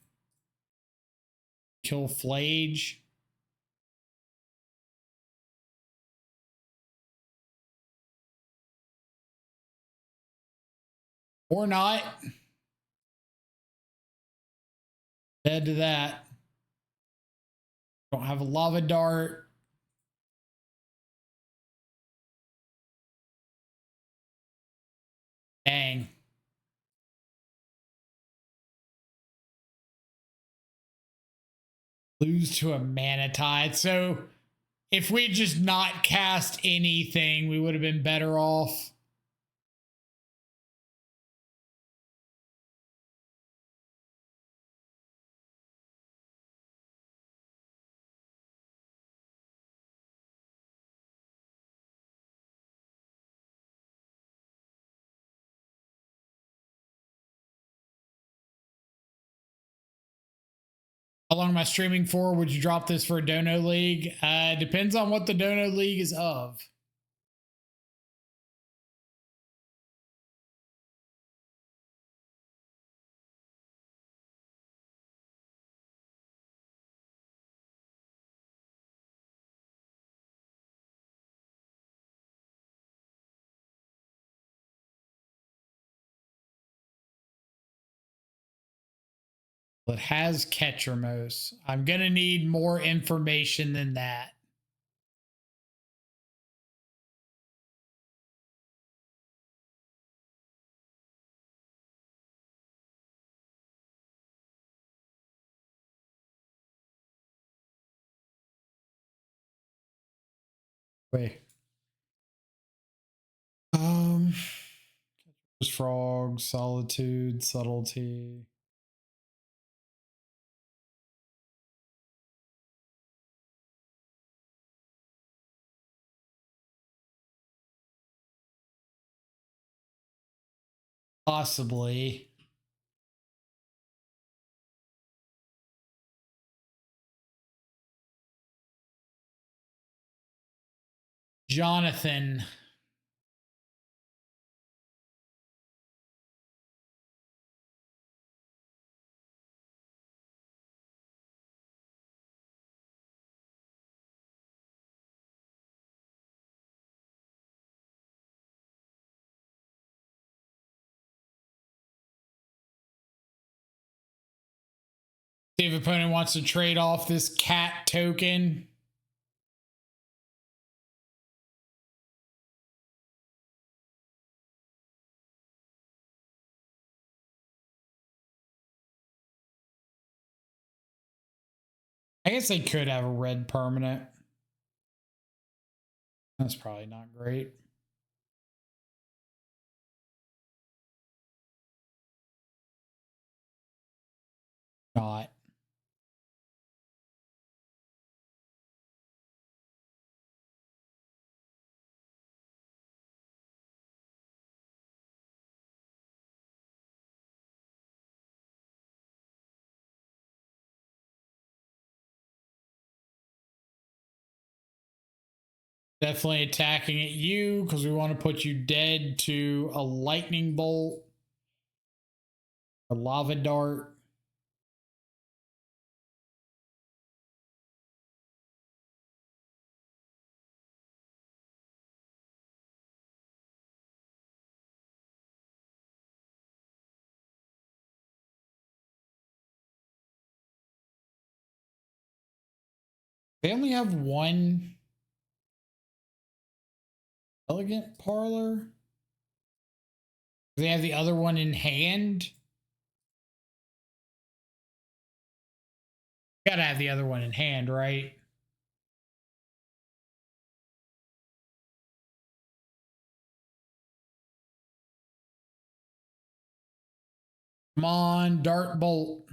Kill Flage. Or not. Dead to that. Don't have a lava dart. Dang. Lose to a mana tide. So if we just not cast anything, we would have been better off. How long am I streaming for? Would you drop this for a Dono League? Depends on what the Dono League is of. It has Ketramos. I'm going to need more information than that. Wait. Frog, Solitude, Subtlety. Possibly. Jonathan. See if opponent wants to trade off this cat token. I guess they could have a red permanent. That's probably not great. Not. Definitely attacking at you because we want to put you dead to a lightning bolt or lava dart. They only have one elegant parlor. They have the other one in hand. Gotta have the other one in hand, right? Come on, dart bolt.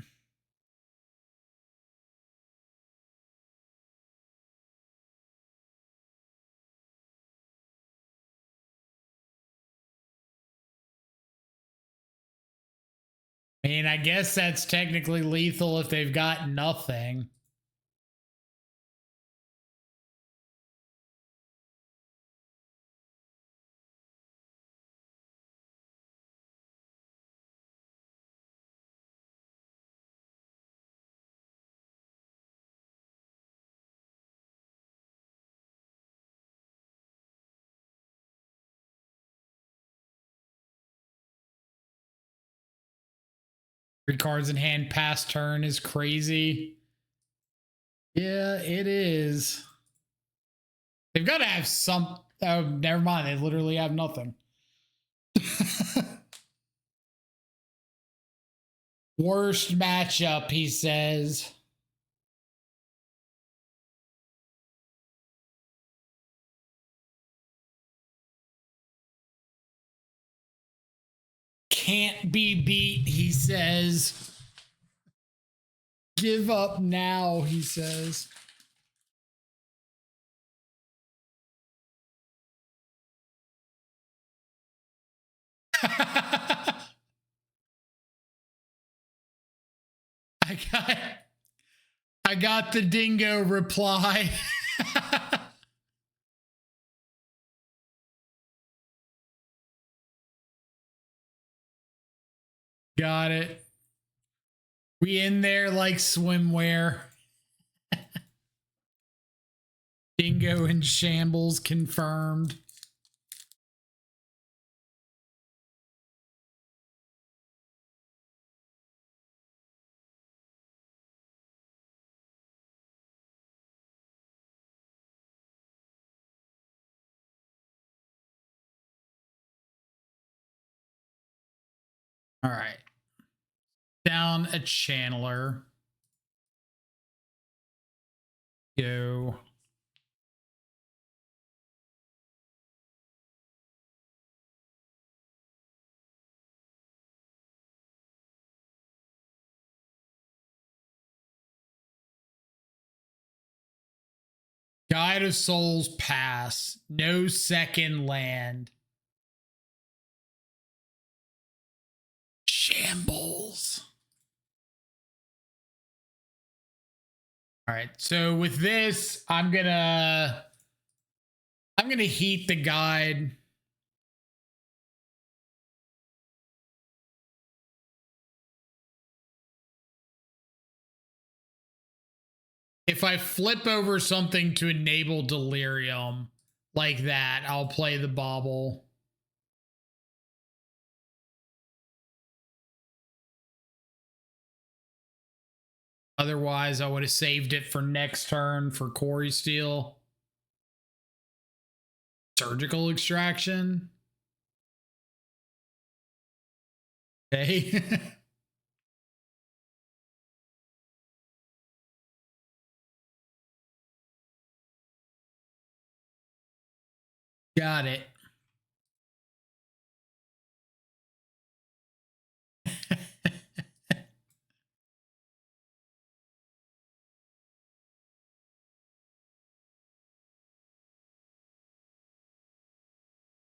I mean, I guess that's technically lethal if they've got nothing. Three cards in hand past turn is crazy. Yeah, it is. They've got to have some. Oh, never mind. They literally have nothing. Worst matchup, he says. Can't be beat, he says. Give up now, he says. I got the dingo reply. Got it. We in there like swimwear. Dingo in shambles confirmed. All right. Down a channeler. Go. Guide of Souls pass. No second land. Shambles. All right. So with this, I'm gonna heat the guide. If I flip over something to enable delirium like that, I'll play the bauble. Otherwise, I would have saved it for next turn for Quarry Steel. Surgical extraction. Okay. Got it.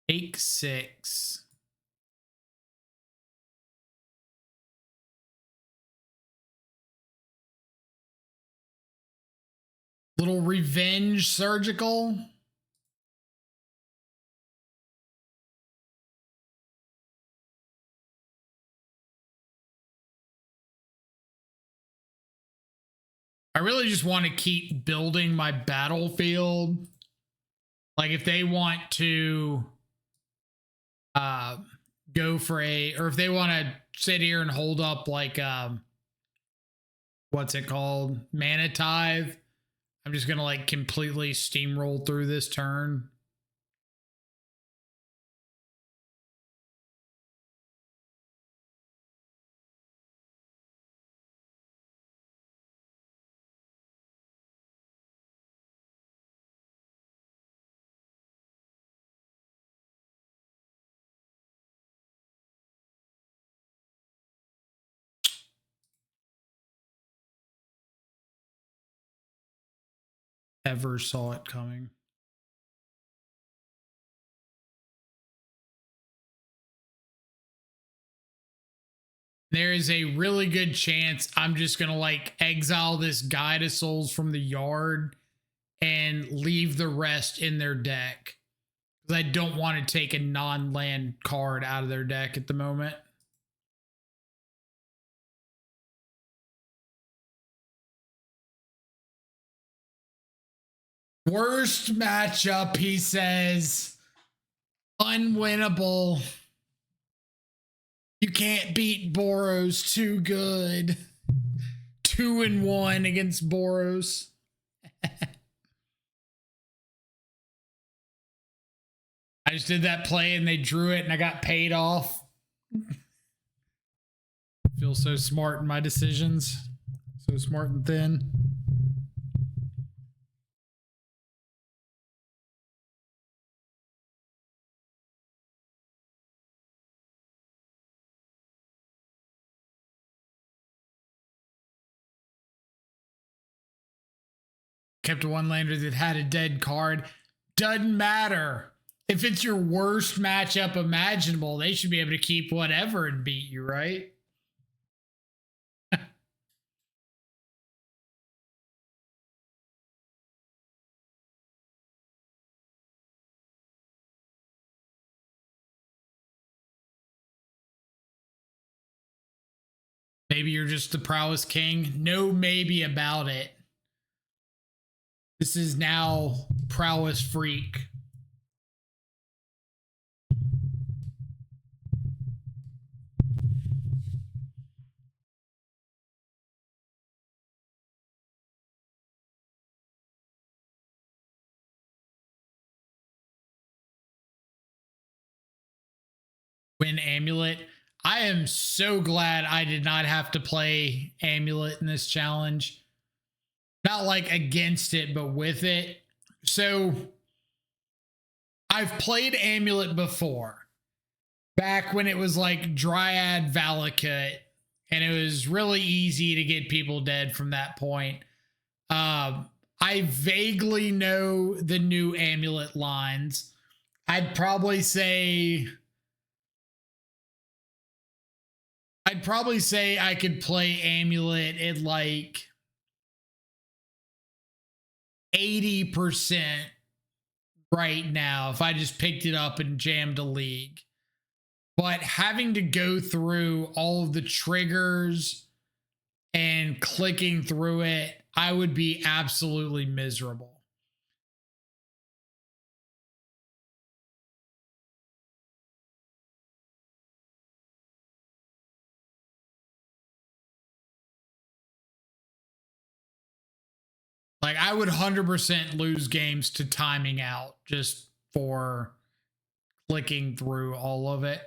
Take 6. Little revenge surgical. I really just want to keep building my battlefield. Like if they want to go for or if they want to sit here and hold up like what's it called? Mana Tithe. I'm just gonna like completely steamroll through this turn. Ever saw it coming. There is a really good chance I'm just gonna like exile this Guide of Souls from the yard and leave the rest in their deck. Because I don't want to take a non-land card out of their deck at the moment. Worst matchup, he says. Unwinnable. You can't beat Boros. Too good. 2-1 against Boros. I just did that play and they drew it and I got paid off. I feel so smart in my decisions. So smart and thin. Kept a one-lander that had a dead card. Doesn't matter. If it's your worst matchup imaginable, they should be able to keep whatever and beat you, right? Maybe you're just the Prowess King. No maybe about it. This is now Prowess Freak. Win Amulet. I am so glad I did not have to play Amulet in this challenge. Not like against it, but with it. So I've played Amulet before. Back when it was like Dryad Valakut, and it was really easy to get people dead from that point. I vaguely know the new Amulet lines. I'd probably say I could play Amulet at like 80% right now if I just picked it up and jammed a league. But having to go through all of the triggers and clicking through it, I would be absolutely miserable. Like I would 100% lose games to timing out just for clicking through all of it.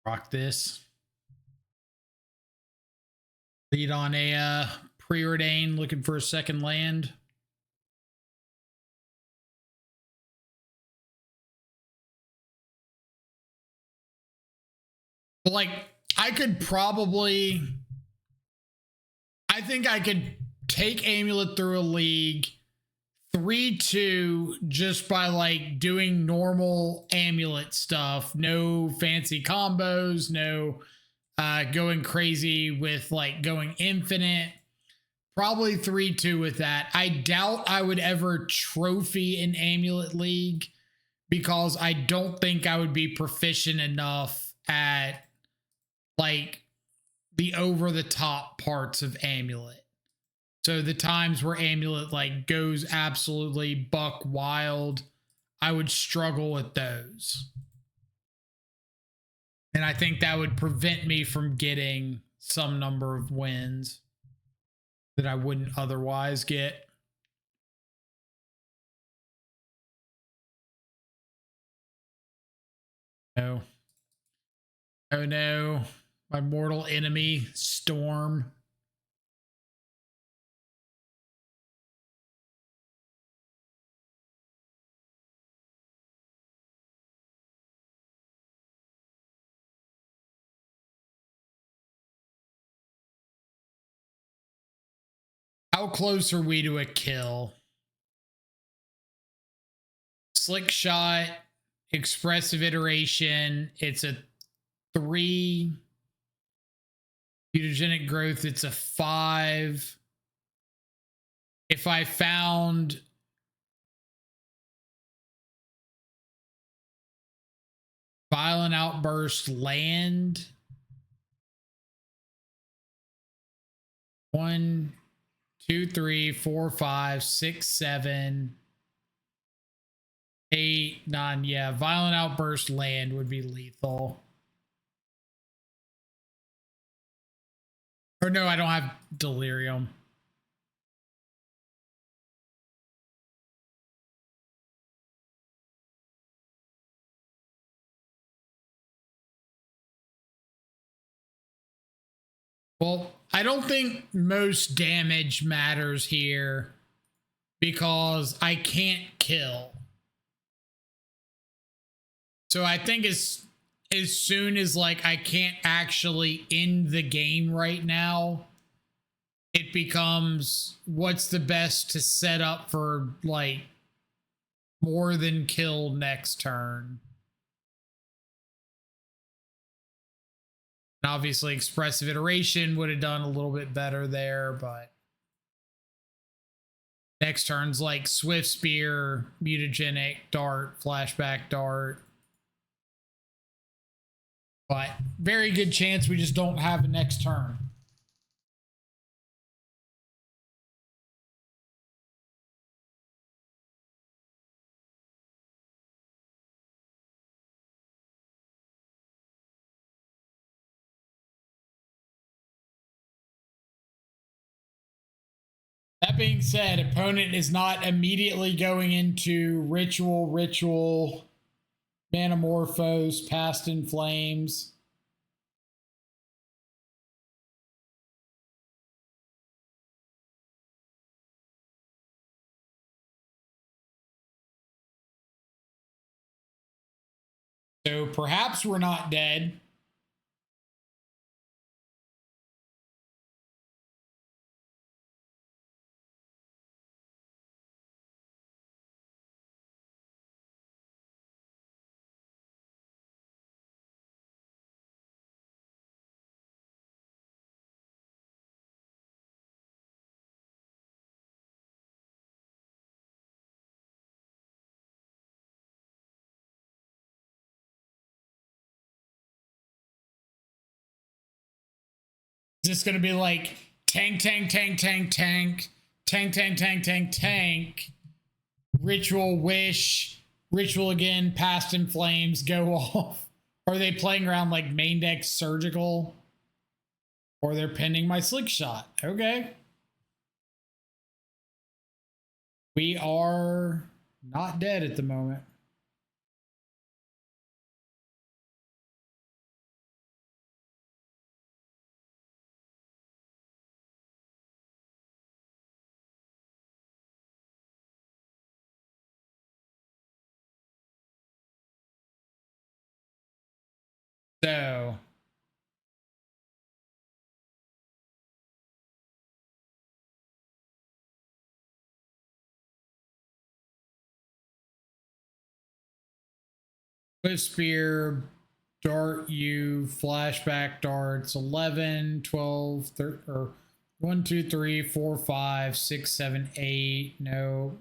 Rock this. Lead on a preordain, looking for a second land. Like, I could probably, I think I could take Amulet through a league 3-2 just by like doing normal Amulet stuff. No fancy combos, no going crazy with like going infinite. Probably 3-2 with that. I doubt I would ever trophy an Amulet League because I don't think I would be proficient enough at like the over the top parts of Amulet. So the times where Amulet like goes absolutely buck wild, I would struggle with those. And I think that would prevent me from getting some number of wins that I wouldn't otherwise get. No. Oh no. My mortal enemy, Storm. How close are we to a kill? Slick shot, expressive iteration. It's a 3. Mutagenic growth, it's a 5. If I found violent outburst land, 1, 2, 3, 4, 5, 6, 7, 8, 9. Yeah, violent outburst land would be lethal. Or no, I don't have delirium. Well, I don't think most damage matters here because I can't kill. So I think as soon as like I can't actually end the game right now, it becomes what's the best to set up for like more than kill next turn. And obviously expressive iteration would have done a little bit better there, but next turn's like swift spear, mutagenic, dart, flashback dart. But very good chance we just don't have a next turn. That being said, opponent is not immediately going into ritual, Manamorphose, Past in Flames. So perhaps we're not dead. Is this going to be like tank, ritual wish, ritual again, Past in Flames, go off? Are they playing around like main deck surgical? Or they're pending my slick shot. Okay. We are not dead at the moment. So Swift Spear, Dart U, Flashback Darts, 11, 12, 13, or 1, 2, 3, 4, 5, 6, 7, 8. No.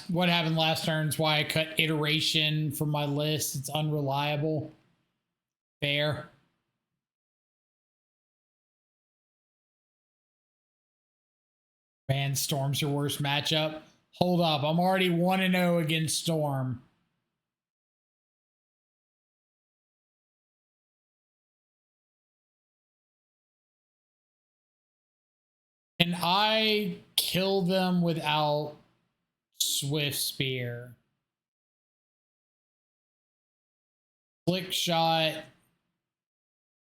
What happened last turn is why I cut iteration from my list. It's unreliable. Fair. Man, Storm's your worst matchup. Hold up. I'm already 1-0 against Storm. Can I kill them without Swift Spear? Flick Shot,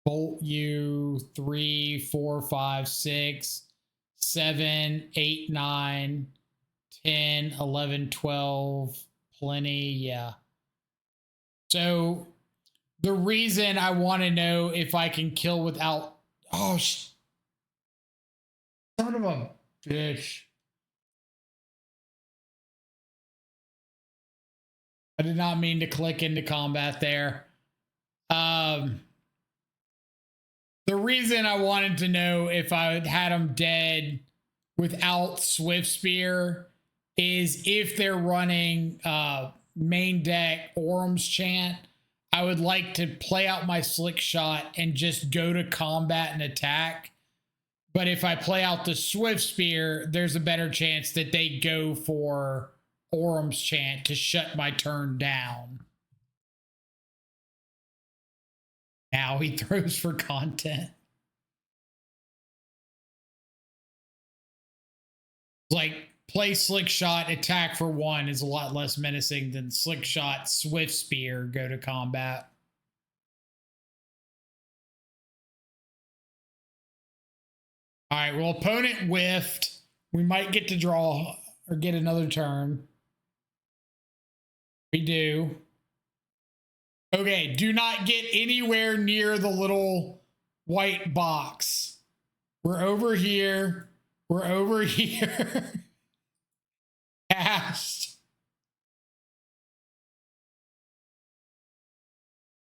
Bolt you, 3, 4, 5, 6, 7, 8, 9, 10, 11, 12. Plenty, yeah. So the reason I want to know if I can kill without... Oh, son of a bitch. I did not mean to click into combat there. The reason I wanted to know if I had them dead without Swift Spear is if they're running main deck Orum's Chant, I would like to play out my Slick Shot and just go to combat and attack. But if I play out the Swift Spear, there's a better chance that they go for Orum's Chant to shut my turn down. Now he throws for content. Like, play Slick Shot, attack for 1 is a lot less menacing than Slick Shot, Swift Spear, go to combat. All right, well, opponent whiffed. We might get to draw or get another turn. We do. Okay, do not get anywhere near the little white box. We're over here. We're over here. Cast.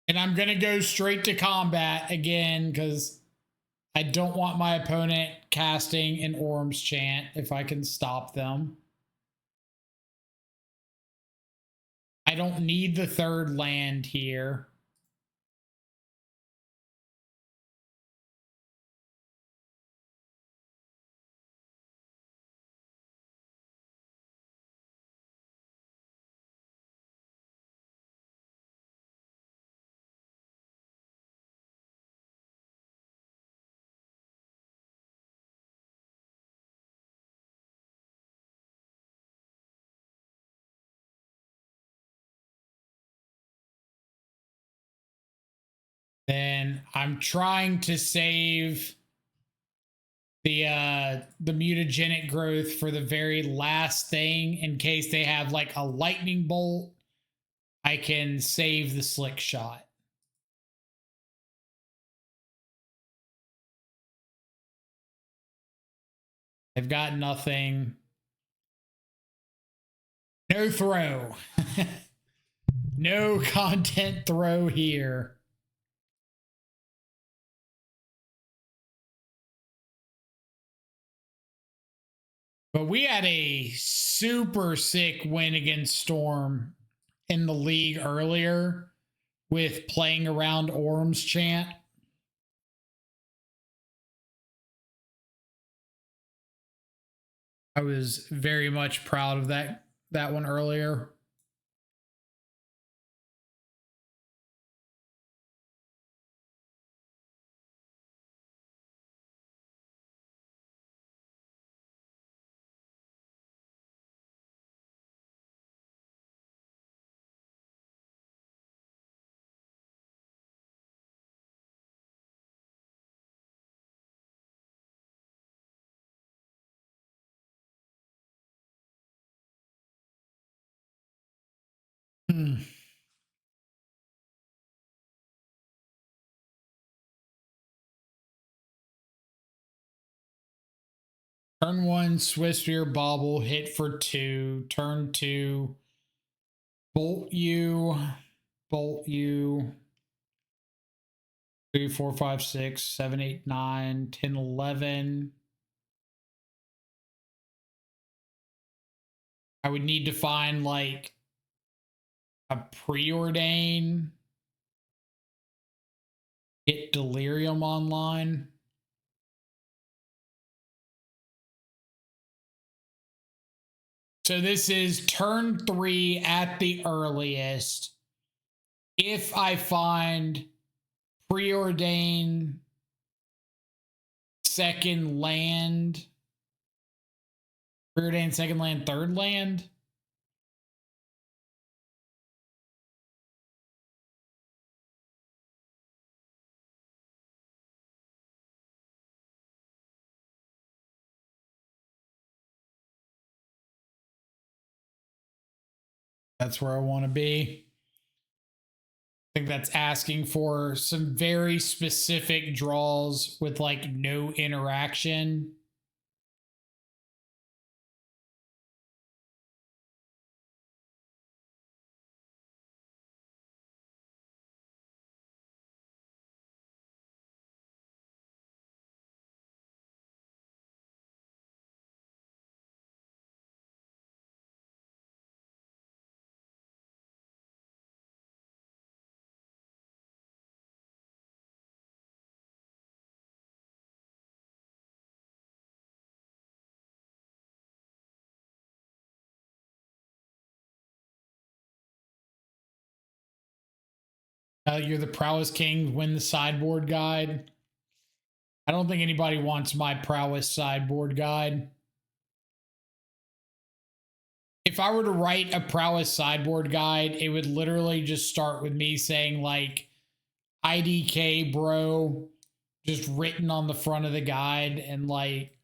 And I'm going to go straight to combat again because I don't want my opponent casting an Orum's Chant if I can stop them. I don't need the third land here. Then I'm trying to save the mutagenic growth for the very last thing in case they have like a lightning bolt. I can save the Slick Shot. They've got nothing. No throw. No content throw here. But we had a super sick win against Storm in the league earlier with playing around Orum's Chant. I was very much proud of that one earlier. Turn 1, Swiss Spear Bobble, hit for 2. Turn 2, bolt you. 3, 4, 5, 6, 7, 8, 9, 10, 11. I would need to find like a preordain. Get Delirium online. So this is turn 3 at the earliest. If I find preordain second land, preordain second land, third land. That's where I want to be. I think that's asking for some very specific draws with like no interaction. You're the Prowess King, win the sideboard guide. I don't think anybody wants my Prowess sideboard guide. If I were to write a Prowess sideboard guide, it would literally just start with me saying like IDK bro, just written on the front of the guide, and like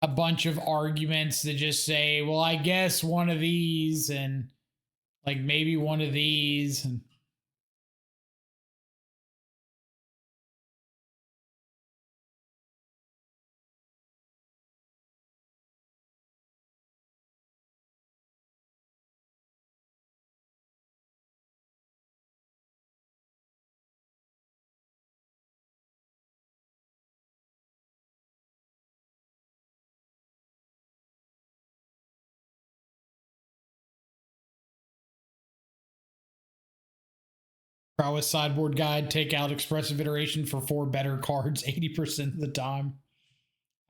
a bunch of arguments that just say, well, I guess one of these, and like maybe one of these. And Prowess sideboard guide, take out expressive iteration for 4 better cards 80% of the time.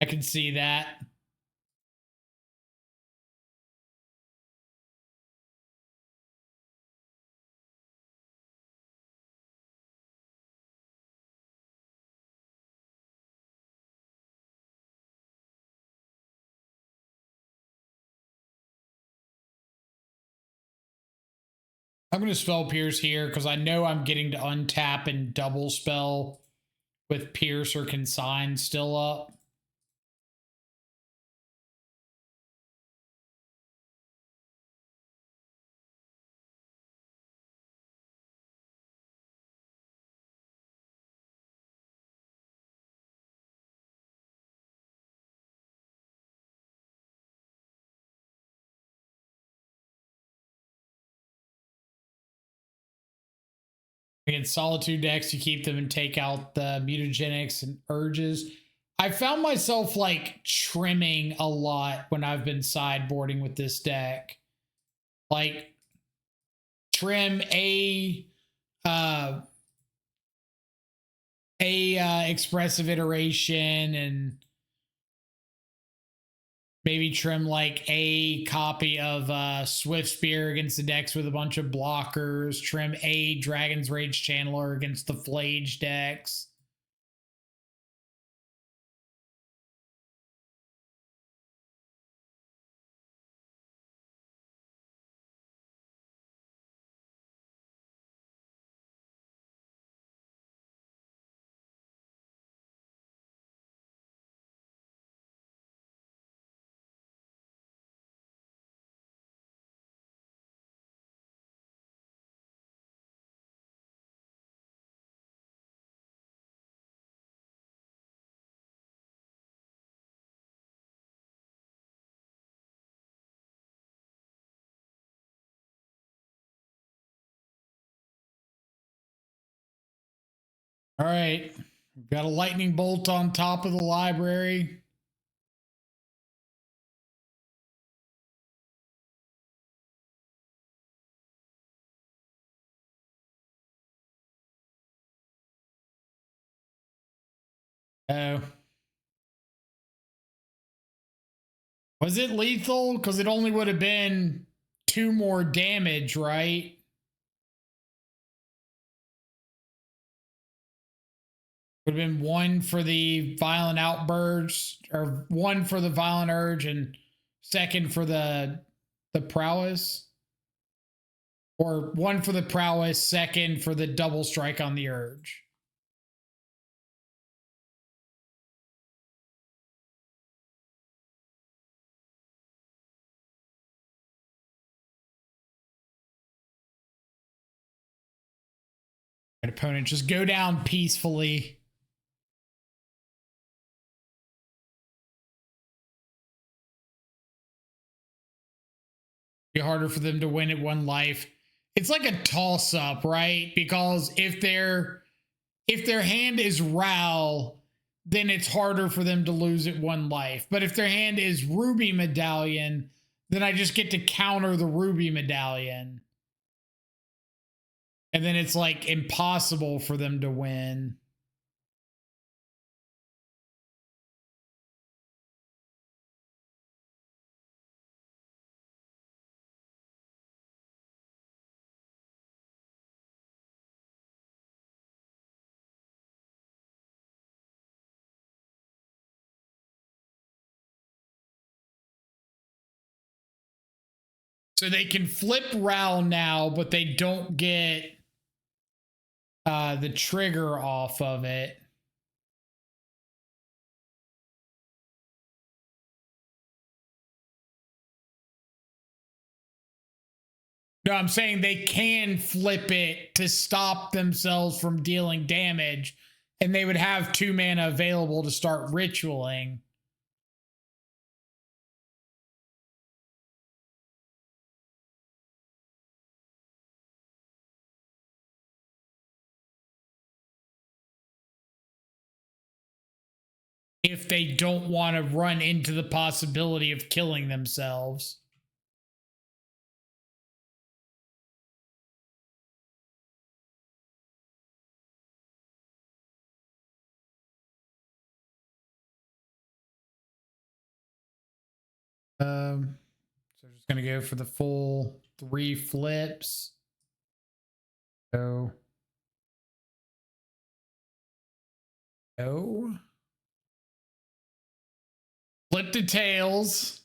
I can see that. I'm going to spell Pierce here because I know I'm getting to untap and double spell with Pierce or Consign still up. Against Solitude decks, you keep them and take out the mutagenics and urges. I found myself like trimming a lot when I've been sideboarding with this deck. Like trim expressive iteration, and maybe trim like a copy of Swift Spear against the decks with a bunch of blockers. Trim a Dragon's Rage Channeler against the Flage decks. All right. We've got a lightning bolt on top of the library. Oh. Was it lethal? Because it only would have been 2 more damage, right? Would have been 1 for the violent outburst, or 1 for the violent urge, and 2nd for the prowess, or 1 for the prowess, 2nd for the double strike on the urge. An opponent just go down peacefully. Be harder for them to win at 1 life. It's like a toss up, right? Because if their hand is Ral, then it's harder for them to lose at 1 life. But if their hand is Ruby Medallion, then I just get to counter the Ruby Medallion. And then it's like impossible for them to win. So they can flip Ral now, but they don't get the trigger off of it. No, I'm saying they can flip it to stop themselves from dealing damage, and they would have 2 mana available to start ritualing. If they don't want to run into the possibility of killing themselves. So just going to go for the full 3 flips. Go. Go. Flip to tails.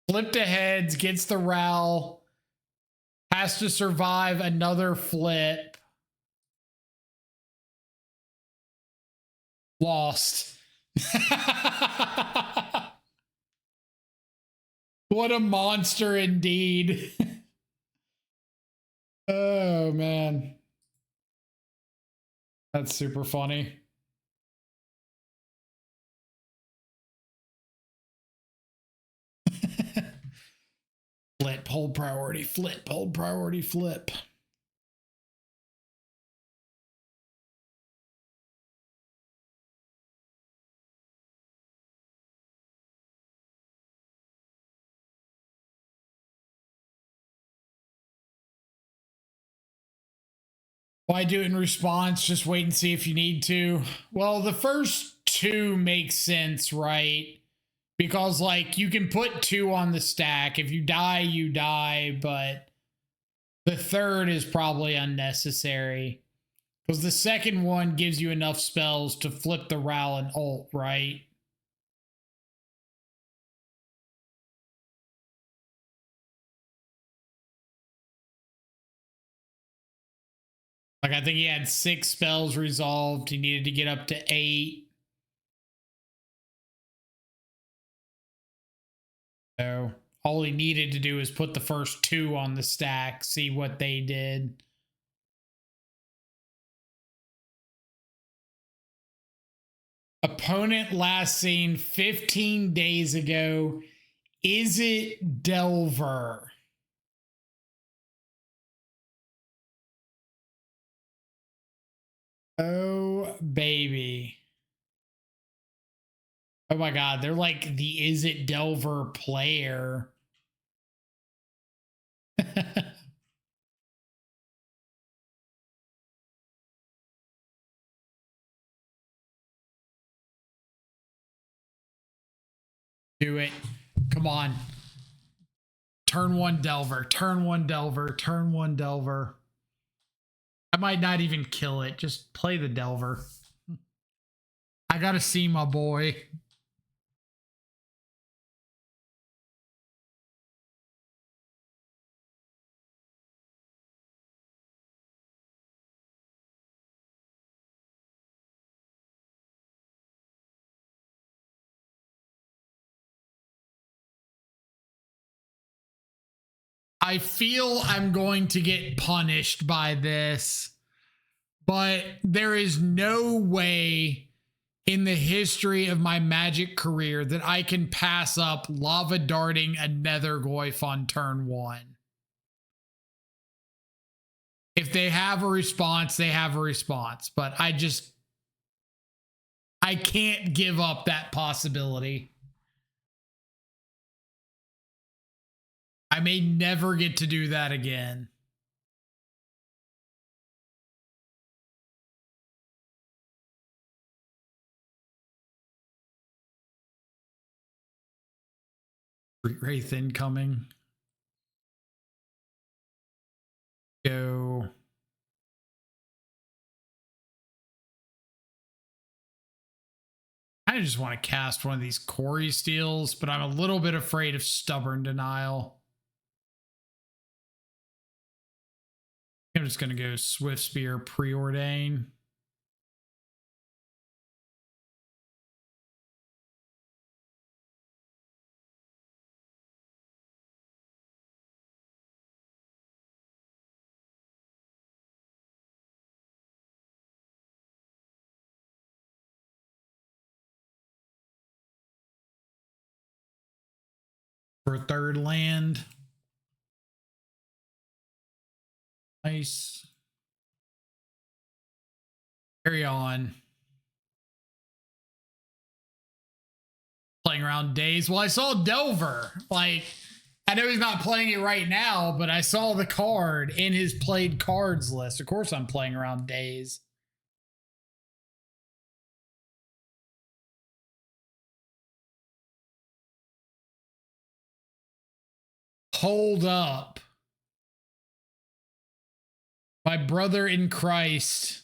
Flip to heads, gets the Ral. Has to survive another flip. Lost. What a monster indeed. Oh, man. That's super funny. Flip, hold priority, flip, hold priority, flip. Why do it in response? Just wait and see if you need to. Well, the first 2 make sense, right? Because, like, you can put 2 on the stack. If you die, you die. But the 3rd is probably unnecessary. Because the 2nd one gives you enough spells to flip the Ral and ult, right? Like, I think he had 6 spells resolved. He needed to get up to 8. So all he needed to do is put the first 2 on the stack, see what they did. Opponent last seen 15 days ago. Izzet Delver. Oh, baby. Oh my God. They're like the Izzet Delver player. Do it. Come on. Turn one Delver. Turn one Delver. Turn one Delver. I might not even kill it. Just play the Delver. I gotta see my boy. I feel I'm going to get punished by this, but there is no way in the history of my Magic career that I can pass up lava darting a Nethergoyf on turn one. If they have a response, they have a response, but I can't give up that possibility. I may never get to do that again. Wraith incoming. Go. I just want to cast one of these Quarry Steels, but I'm a little bit afraid of Stubborn Denial. I'm just going to go Swift Spear, Preordain. For a third land. Nice. Carry on. Playing around days. Well, I saw Delver. Like, I know he's not playing it right now, but I saw the card in his played cards list. Of course, I'm playing around days. Hold up. My brother in Christ.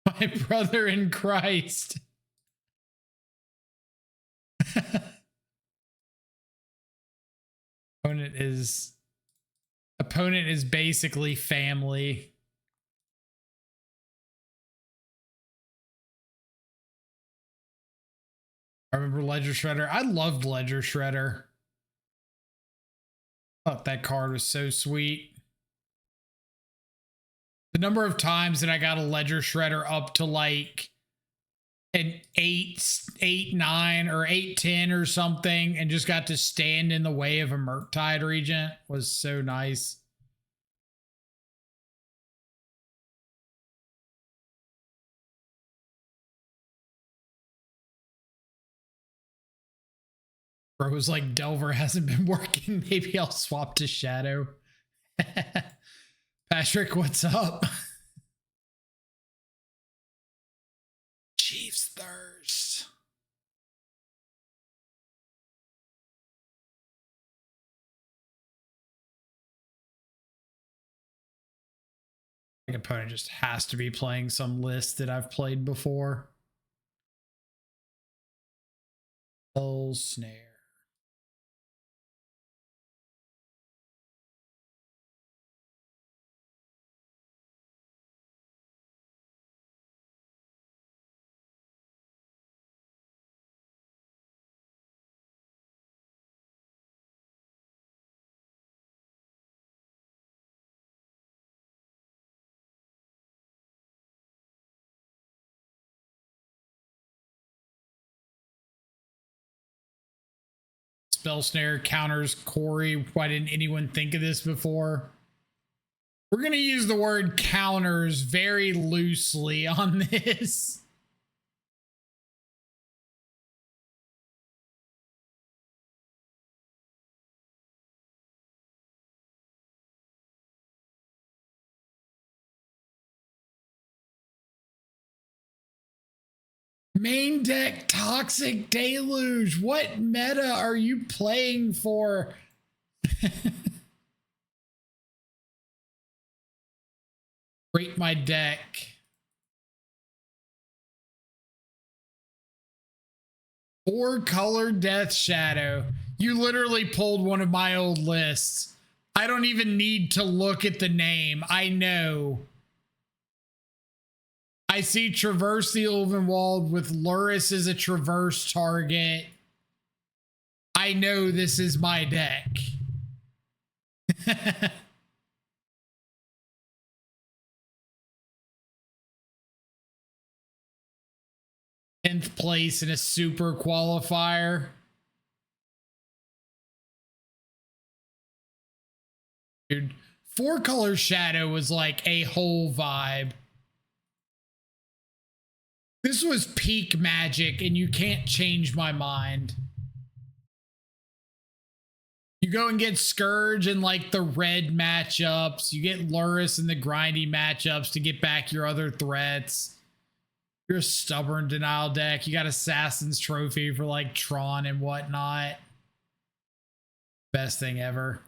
My brother in Christ. Opponent is basically family. I remember Ledger Shredder. I loved Ledger Shredder. Thought that card was so sweet. The number of times that I got a Ledger Shredder up to like an 8-9 or 8-10 or something and just got to stand in the way of a Murktide Regent was so nice. Bro was like, Delver hasn't been working. Maybe I'll swap to Shadow. Patrick, what's up? Chief's Thirst. Like, opponent just has to be playing some list that I've played before. Soul Snare. Spell Snare counters Corey. Why didn't anyone think of this before? We're going to use the word counters very loosely on this. Main deck Toxic Deluge. What meta are you playing for? Rate my deck. Four-color Death Shadow. You literally pulled one of my old lists. I don't even need to look at the name. I know. I see Traverse the Ulvenwald with Luris as a traverse target. I know this is my deck. 10th place in a super qualifier. Dude, four-color Shadow was like a whole vibe. This was peak Magic, and you can't change my mind. You go and get Scourge in like the red matchups. You get Luris in the grindy matchups to get back your other threats. You're a stubborn denial deck. You got Assassin's Trophy for like Tron and whatnot. Best thing ever.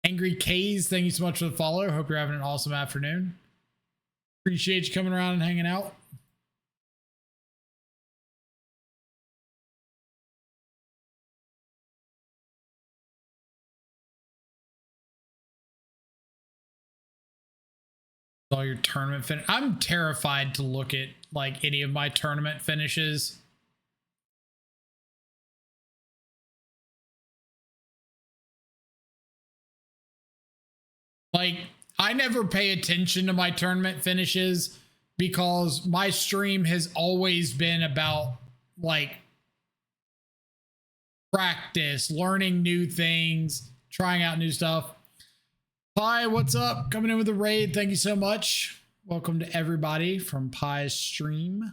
Angry K's, thank you so much for the follow. Hope you're having an awesome afternoon. Appreciate you coming around and hanging out. All your tournament finish. I'm terrified to look at like any of my tournament finishes. Like, I never pay attention to my tournament finishes because my stream has always been about like practice, learning new things, trying out new stuff. Pi, what's up? Coming in with a raid. Thank you so much. Welcome to everybody from Pi's stream.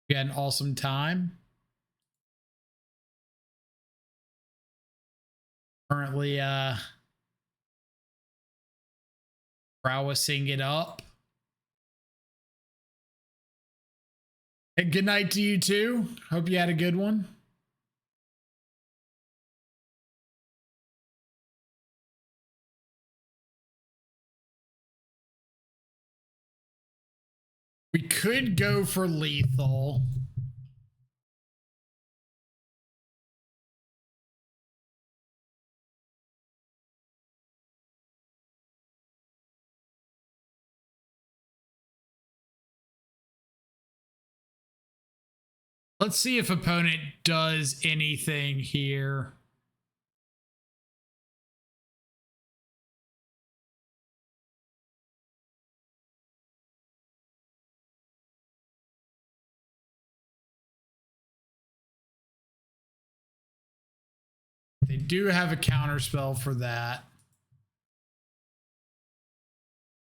We had an awesome time. Currently, Prowessing it up. And good night to you too. Hope you had a good one. We could go for lethal. Let's see if opponent does anything here. They do have a counter spell for that.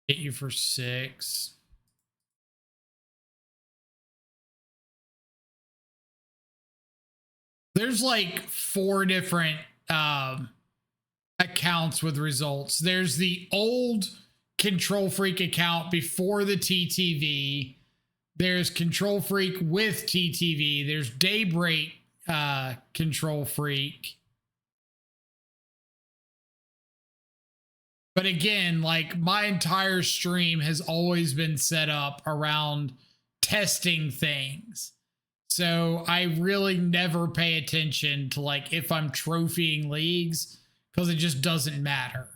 Hit you for 6. There's like 4 different accounts with results. There's the old Control Freak account before the TTV. There's Control Freak with TTV. There's Daybreak Control Freak. But again, like my entire stream has always been set up around testing things. So I really never pay attention to like if I'm trophying leagues because it just doesn't matter.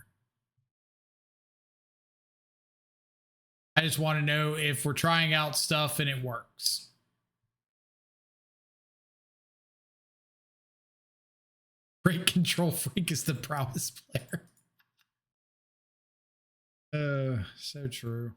I just want to know if we're trying out stuff and it works. Great Control Freak is the Prowess player. So true.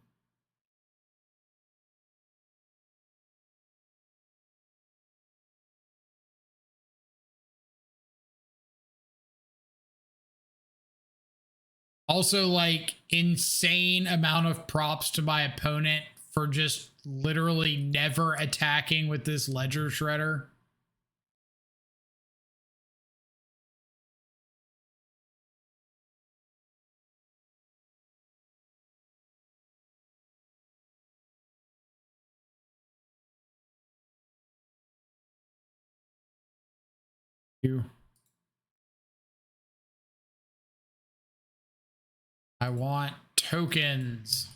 Also, like, insane amount of props to my opponent for just literally never attacking with this Ledger Shredder. I want tokens.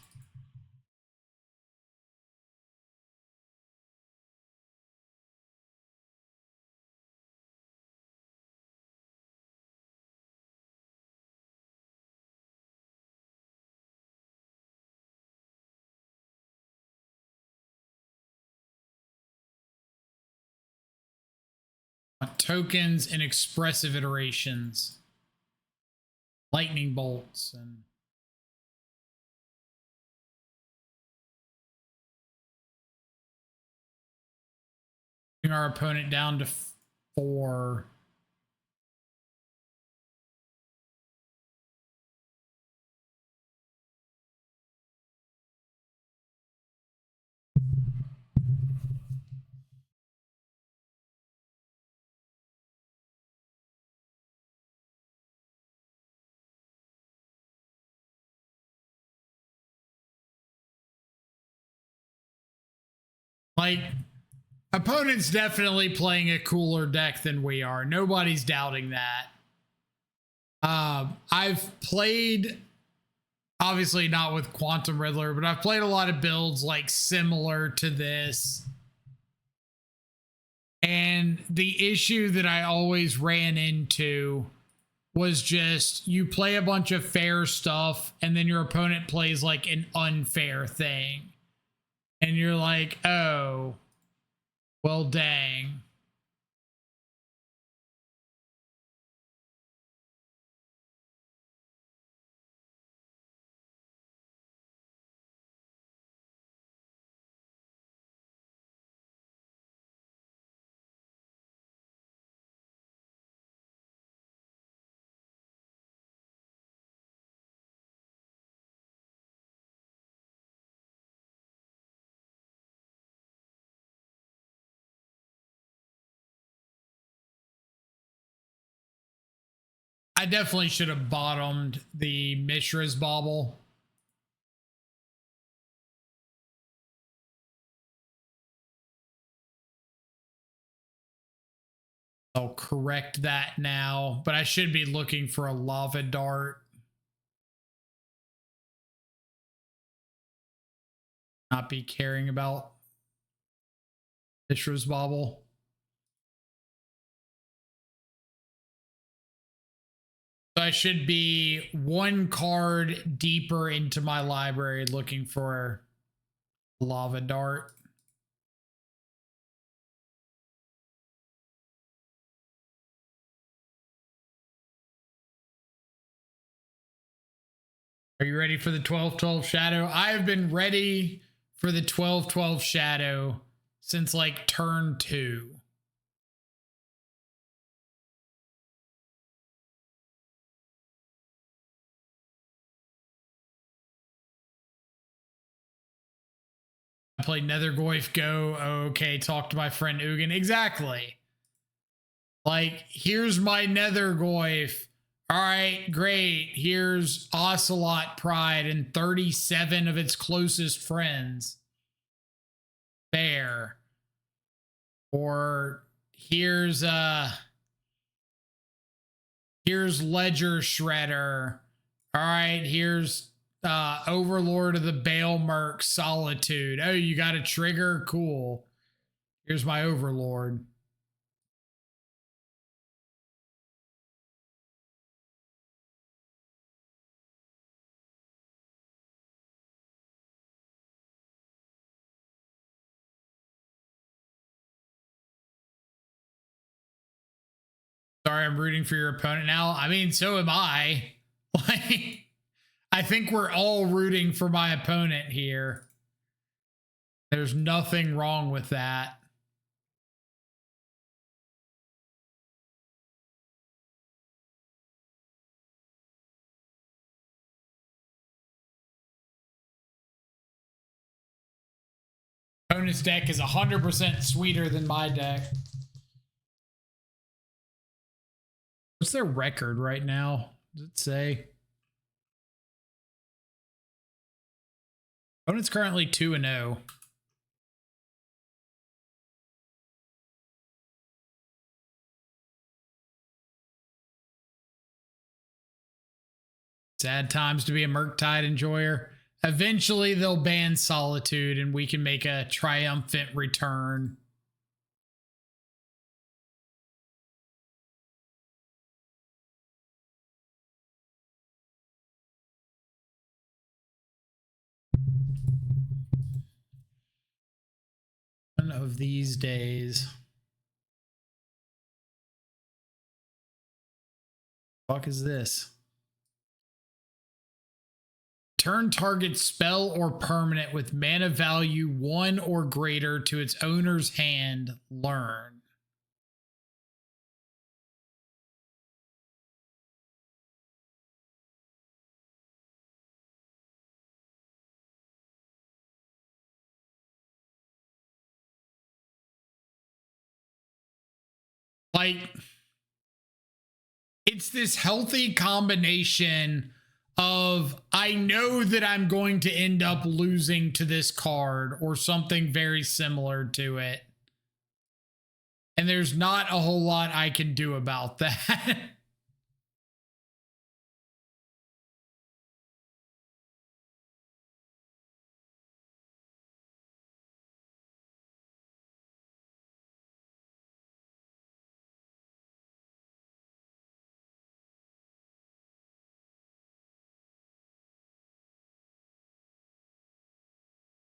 Tokens and expressive iterations. Lightning bolts and bring our opponent down to 4. Like, opponent's definitely playing a cooler deck than we are. Nobody's doubting that. I've played, obviously not with Quantum Riddler, but I've played a lot of builds like similar to this. And the issue that I always ran into was just you play a bunch of fair stuff and then your opponent plays like an unfair thing. And you're like, oh, well, dang. I definitely should have bottomed the Mishra's Bauble. I'll correct that now, but I should be looking for a Lava Dart. Not be caring about Mishra's Bauble. So I should be 1 card deeper into my library looking for a Lava Dart. Are you ready for the 12-12 Shadow? I have been ready for the 12-12 Shadow since like turn 2. I played Nethergoyf Go. Okay, talk to my friend Ugin. Exactly. Like, here's my Nethergoyf. All right, great. Here's Ocelot Pride and 37 of its closest friends. There. Or here's Ledger Shredder. All right, here's Overlord of the Bale Merc Solitude. Oh, you got a trigger? Cool. Here's my Overlord. Sorry, I'm rooting for your opponent now. I mean, so am I. Like, I think we're all rooting for my opponent here. There's nothing wrong with that. Opponent's deck is 100% sweeter than my deck. What's their record right now? Does it say? Opponent's currently 2-0. Sad times to be a Murktide enjoyer. Eventually they'll ban Solitude and we can make a triumphant return. One of these days. Fuck is this? Turn target spell or permanent with mana value 1 or greater to its owner's hand. Learn. Like, it's this healthy combination of I know that I'm going to end up losing to this card or something very similar to it. And there's not a whole lot I can do about that.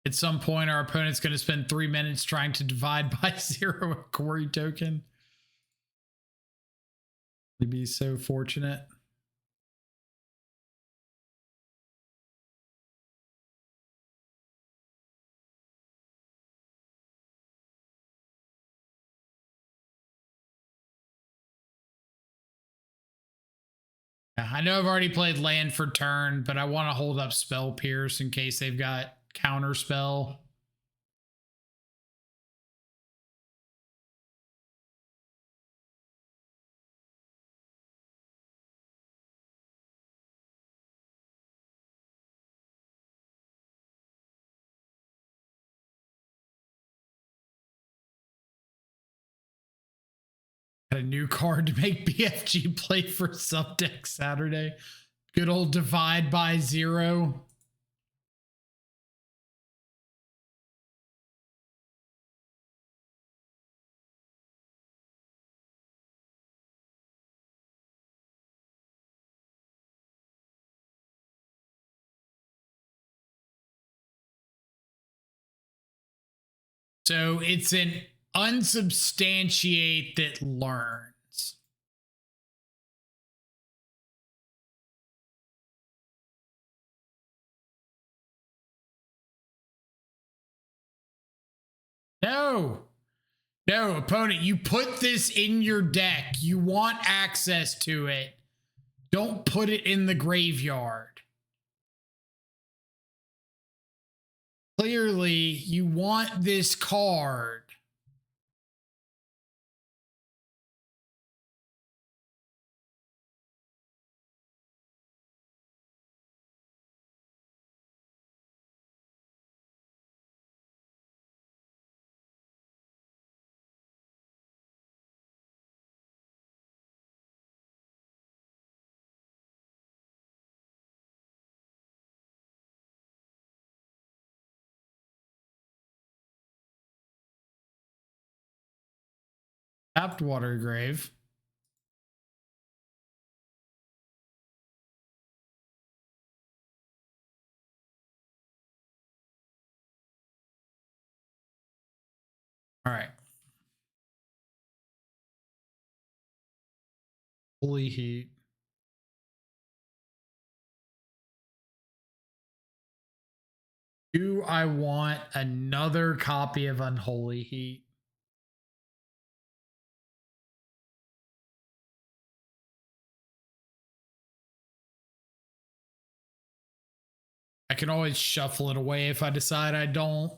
At some point, our opponent's going to spend 3 minutes trying to divide by 0 a Quarry token. We'd be so fortunate. I know I've already played land for turn, but I want to hold up Spell Pierce in case they've got counter spell. Got a new card to make BFG play for subdeck Saturday. Good old divide by 0. So it's an unsubstantiate that learns. No, opponent, you put this in your deck. You want access to it. Don't put it in the graveyard. Clearly, you want this card. Tapped Water Grave. All right. Holy Heat. Do I want another copy of Unholy Heat? I can always shuffle it away if I decide I don't.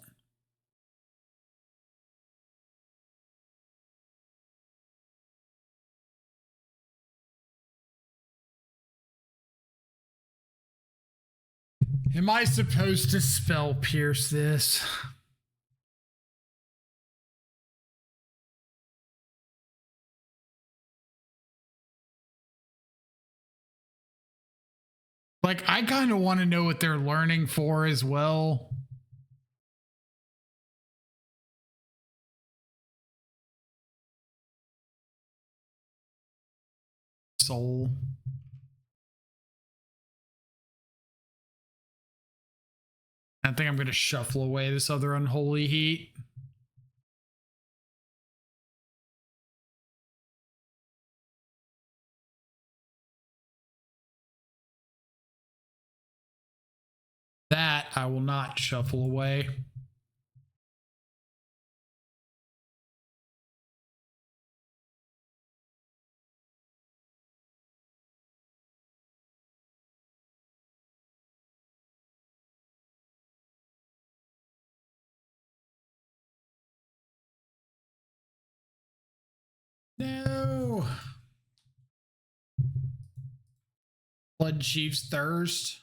Am I supposed to spell pierce this? Like, I kind of want to know what they're learning for as well. Soul. I think I'm going to shuffle away this other unholy heat. That I will not shuffle away. No. Blood Chief's Thirst.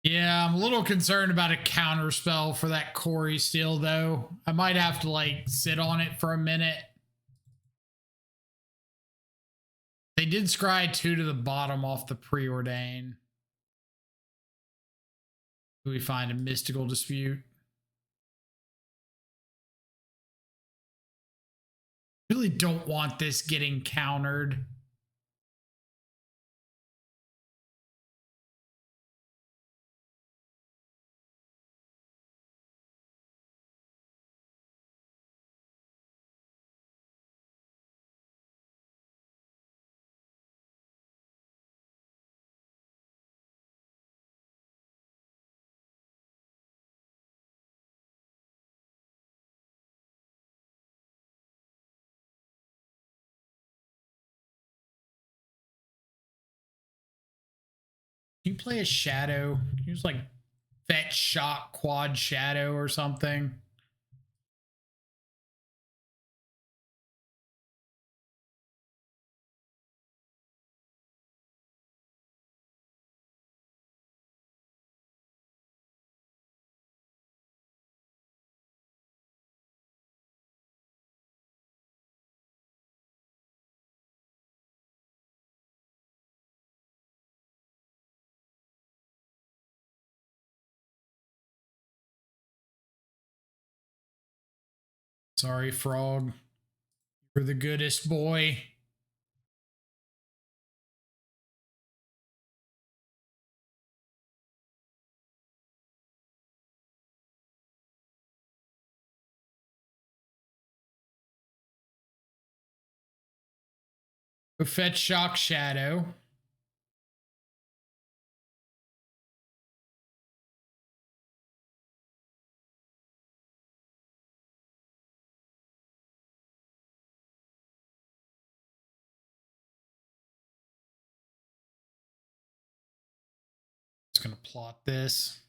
Yeah, I'm a little concerned about a counter spell for that Corey Steel, though. I might have to, like, sit on it for a minute. They did scry 2 to the bottom off the preordain. Do we find a mystical dispute? Really don't want this getting countered. Can you play a shadow? Can you use like fetch shock quad shadow or something? Sorry, Frog. You're the goodest boy. Go fetch shock shadow. Just gonna plot this.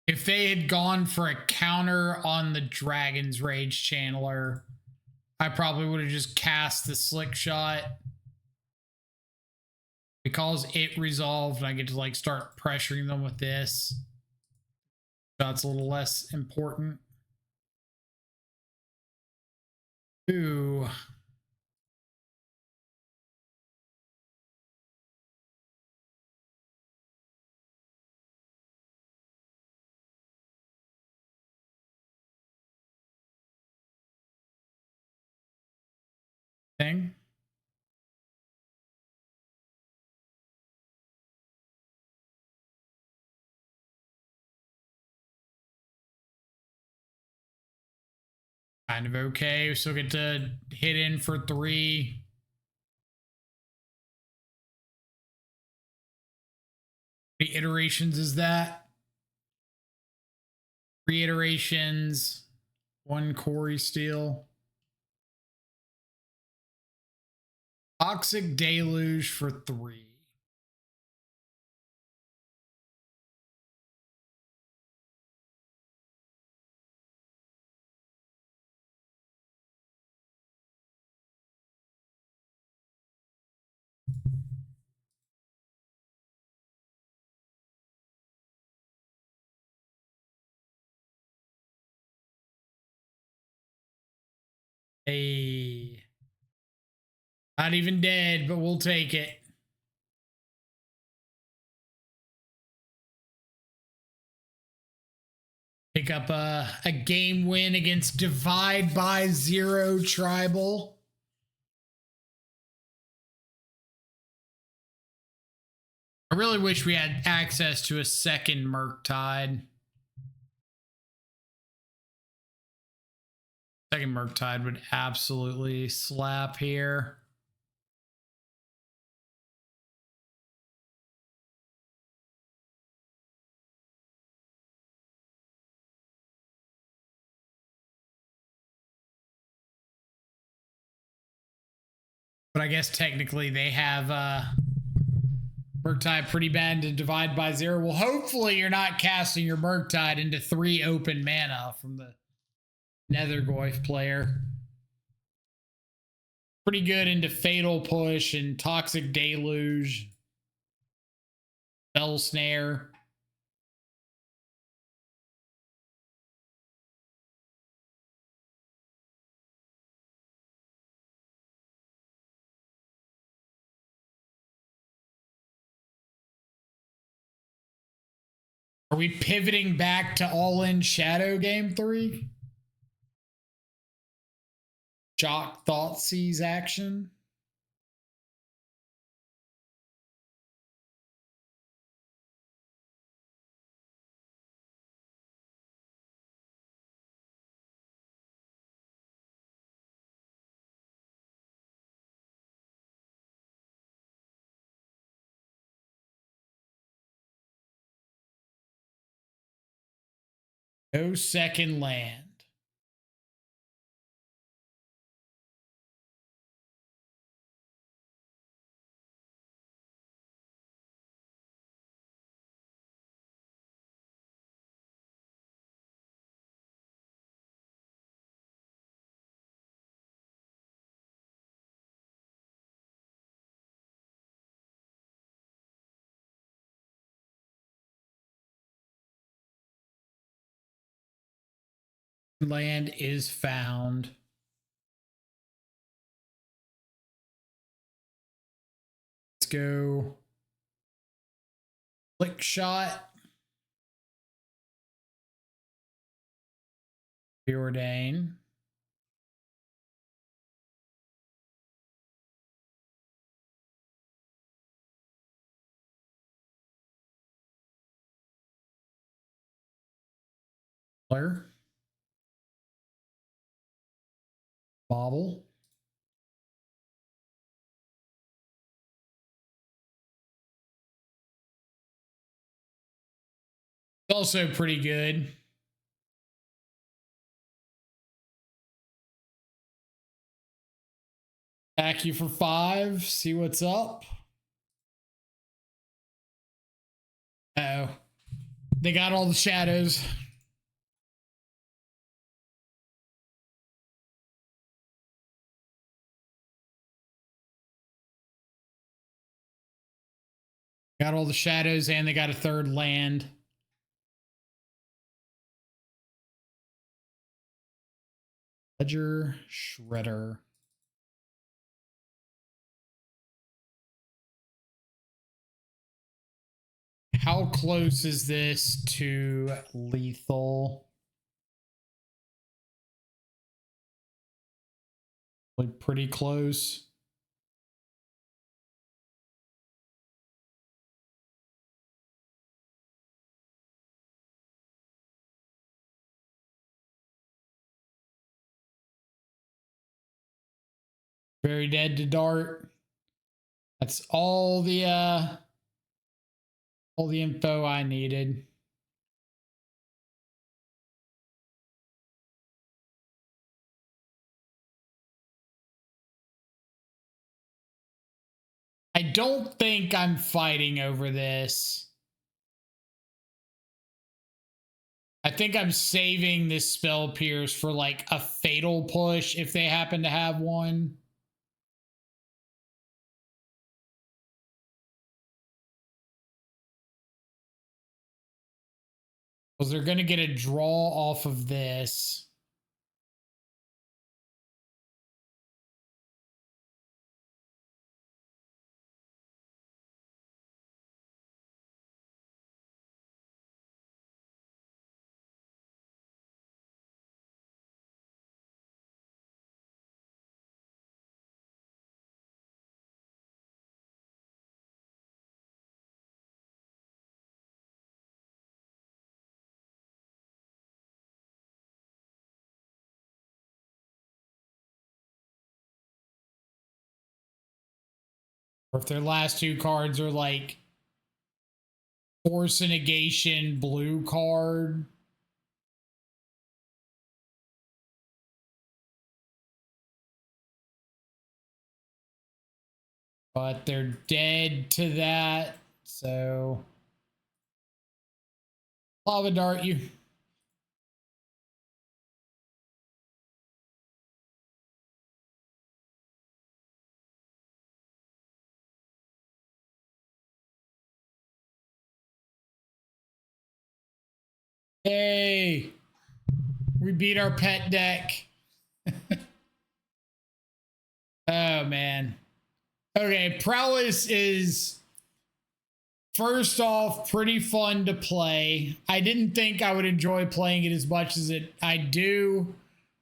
If they had gone for a counter on the Dragon's Rage Channeler, I probably would have just cast the Slick Shot. Because it resolved, I get to like start pressuring them with this. That's a little less important. Ooh. Thing. Kind of okay. We still get to hit in for 3. How many iterations is that? 3 iterations. 1 Corey Steel. Toxic Deluge for 3. Hey. Not even dead, but we'll take it. Pick up a game win against Divide by Zero Tribal. I really wish we had access to a second Murktide. Second Murktide would absolutely slap here. But I guess technically they have Murktide pretty bad to Divide by Zero. Well, hopefully you're not casting your Murktide into 3 open mana from the Nethergoyf player. Pretty good into Fatal Push and Toxic Deluge. Spell Snare. Are we pivoting back to all-in Shadow game 3? Jock Thoughtseize action. No second land. Land is found. Let's go. Flick Shot. Preordain. Color. Bobble. Also pretty good. Back you for 5. See what's up. Uh oh. They got all the shadows. Got all the shadows and they got a third land. Ledger Shredder. How close is this to lethal? Like pretty close. Very dead to dart. That's all the info I needed. don't think I'm fighting over this. I think I'm saving this spell pierce for like a fatal push if they happen to have one. Because they're going to get a draw off of this. Or if their last two cards are like Force and Negation blue card. But they're dead to that. So Lava Dart you. Hey, we beat our pet deck. Oh man. Okay, Prowess is first off pretty fun to play. I didn't think I would enjoy playing it as much as I do.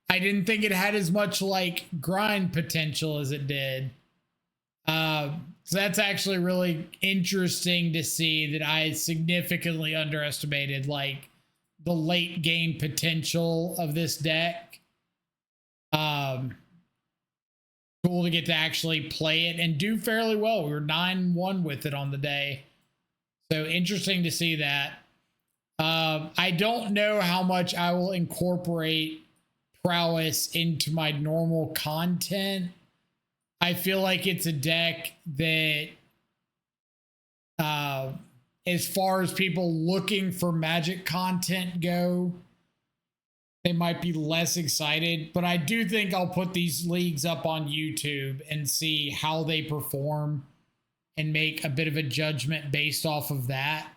I didn't think it had as much like grind potential as it did. So that's actually really interesting to see that I significantly underestimated like the late game potential of this deck. Cool to get to actually play it and do fairly well. We were 9-1 with it on the day. So interesting to see that. I don't know how much I will incorporate Prowess into my normal content. I feel like it's a deck that, as far as people looking for Magic content go, they might be less excited. But I do think I'll put these leagues up on YouTube and see how they perform and make a bit of a judgment based off of that.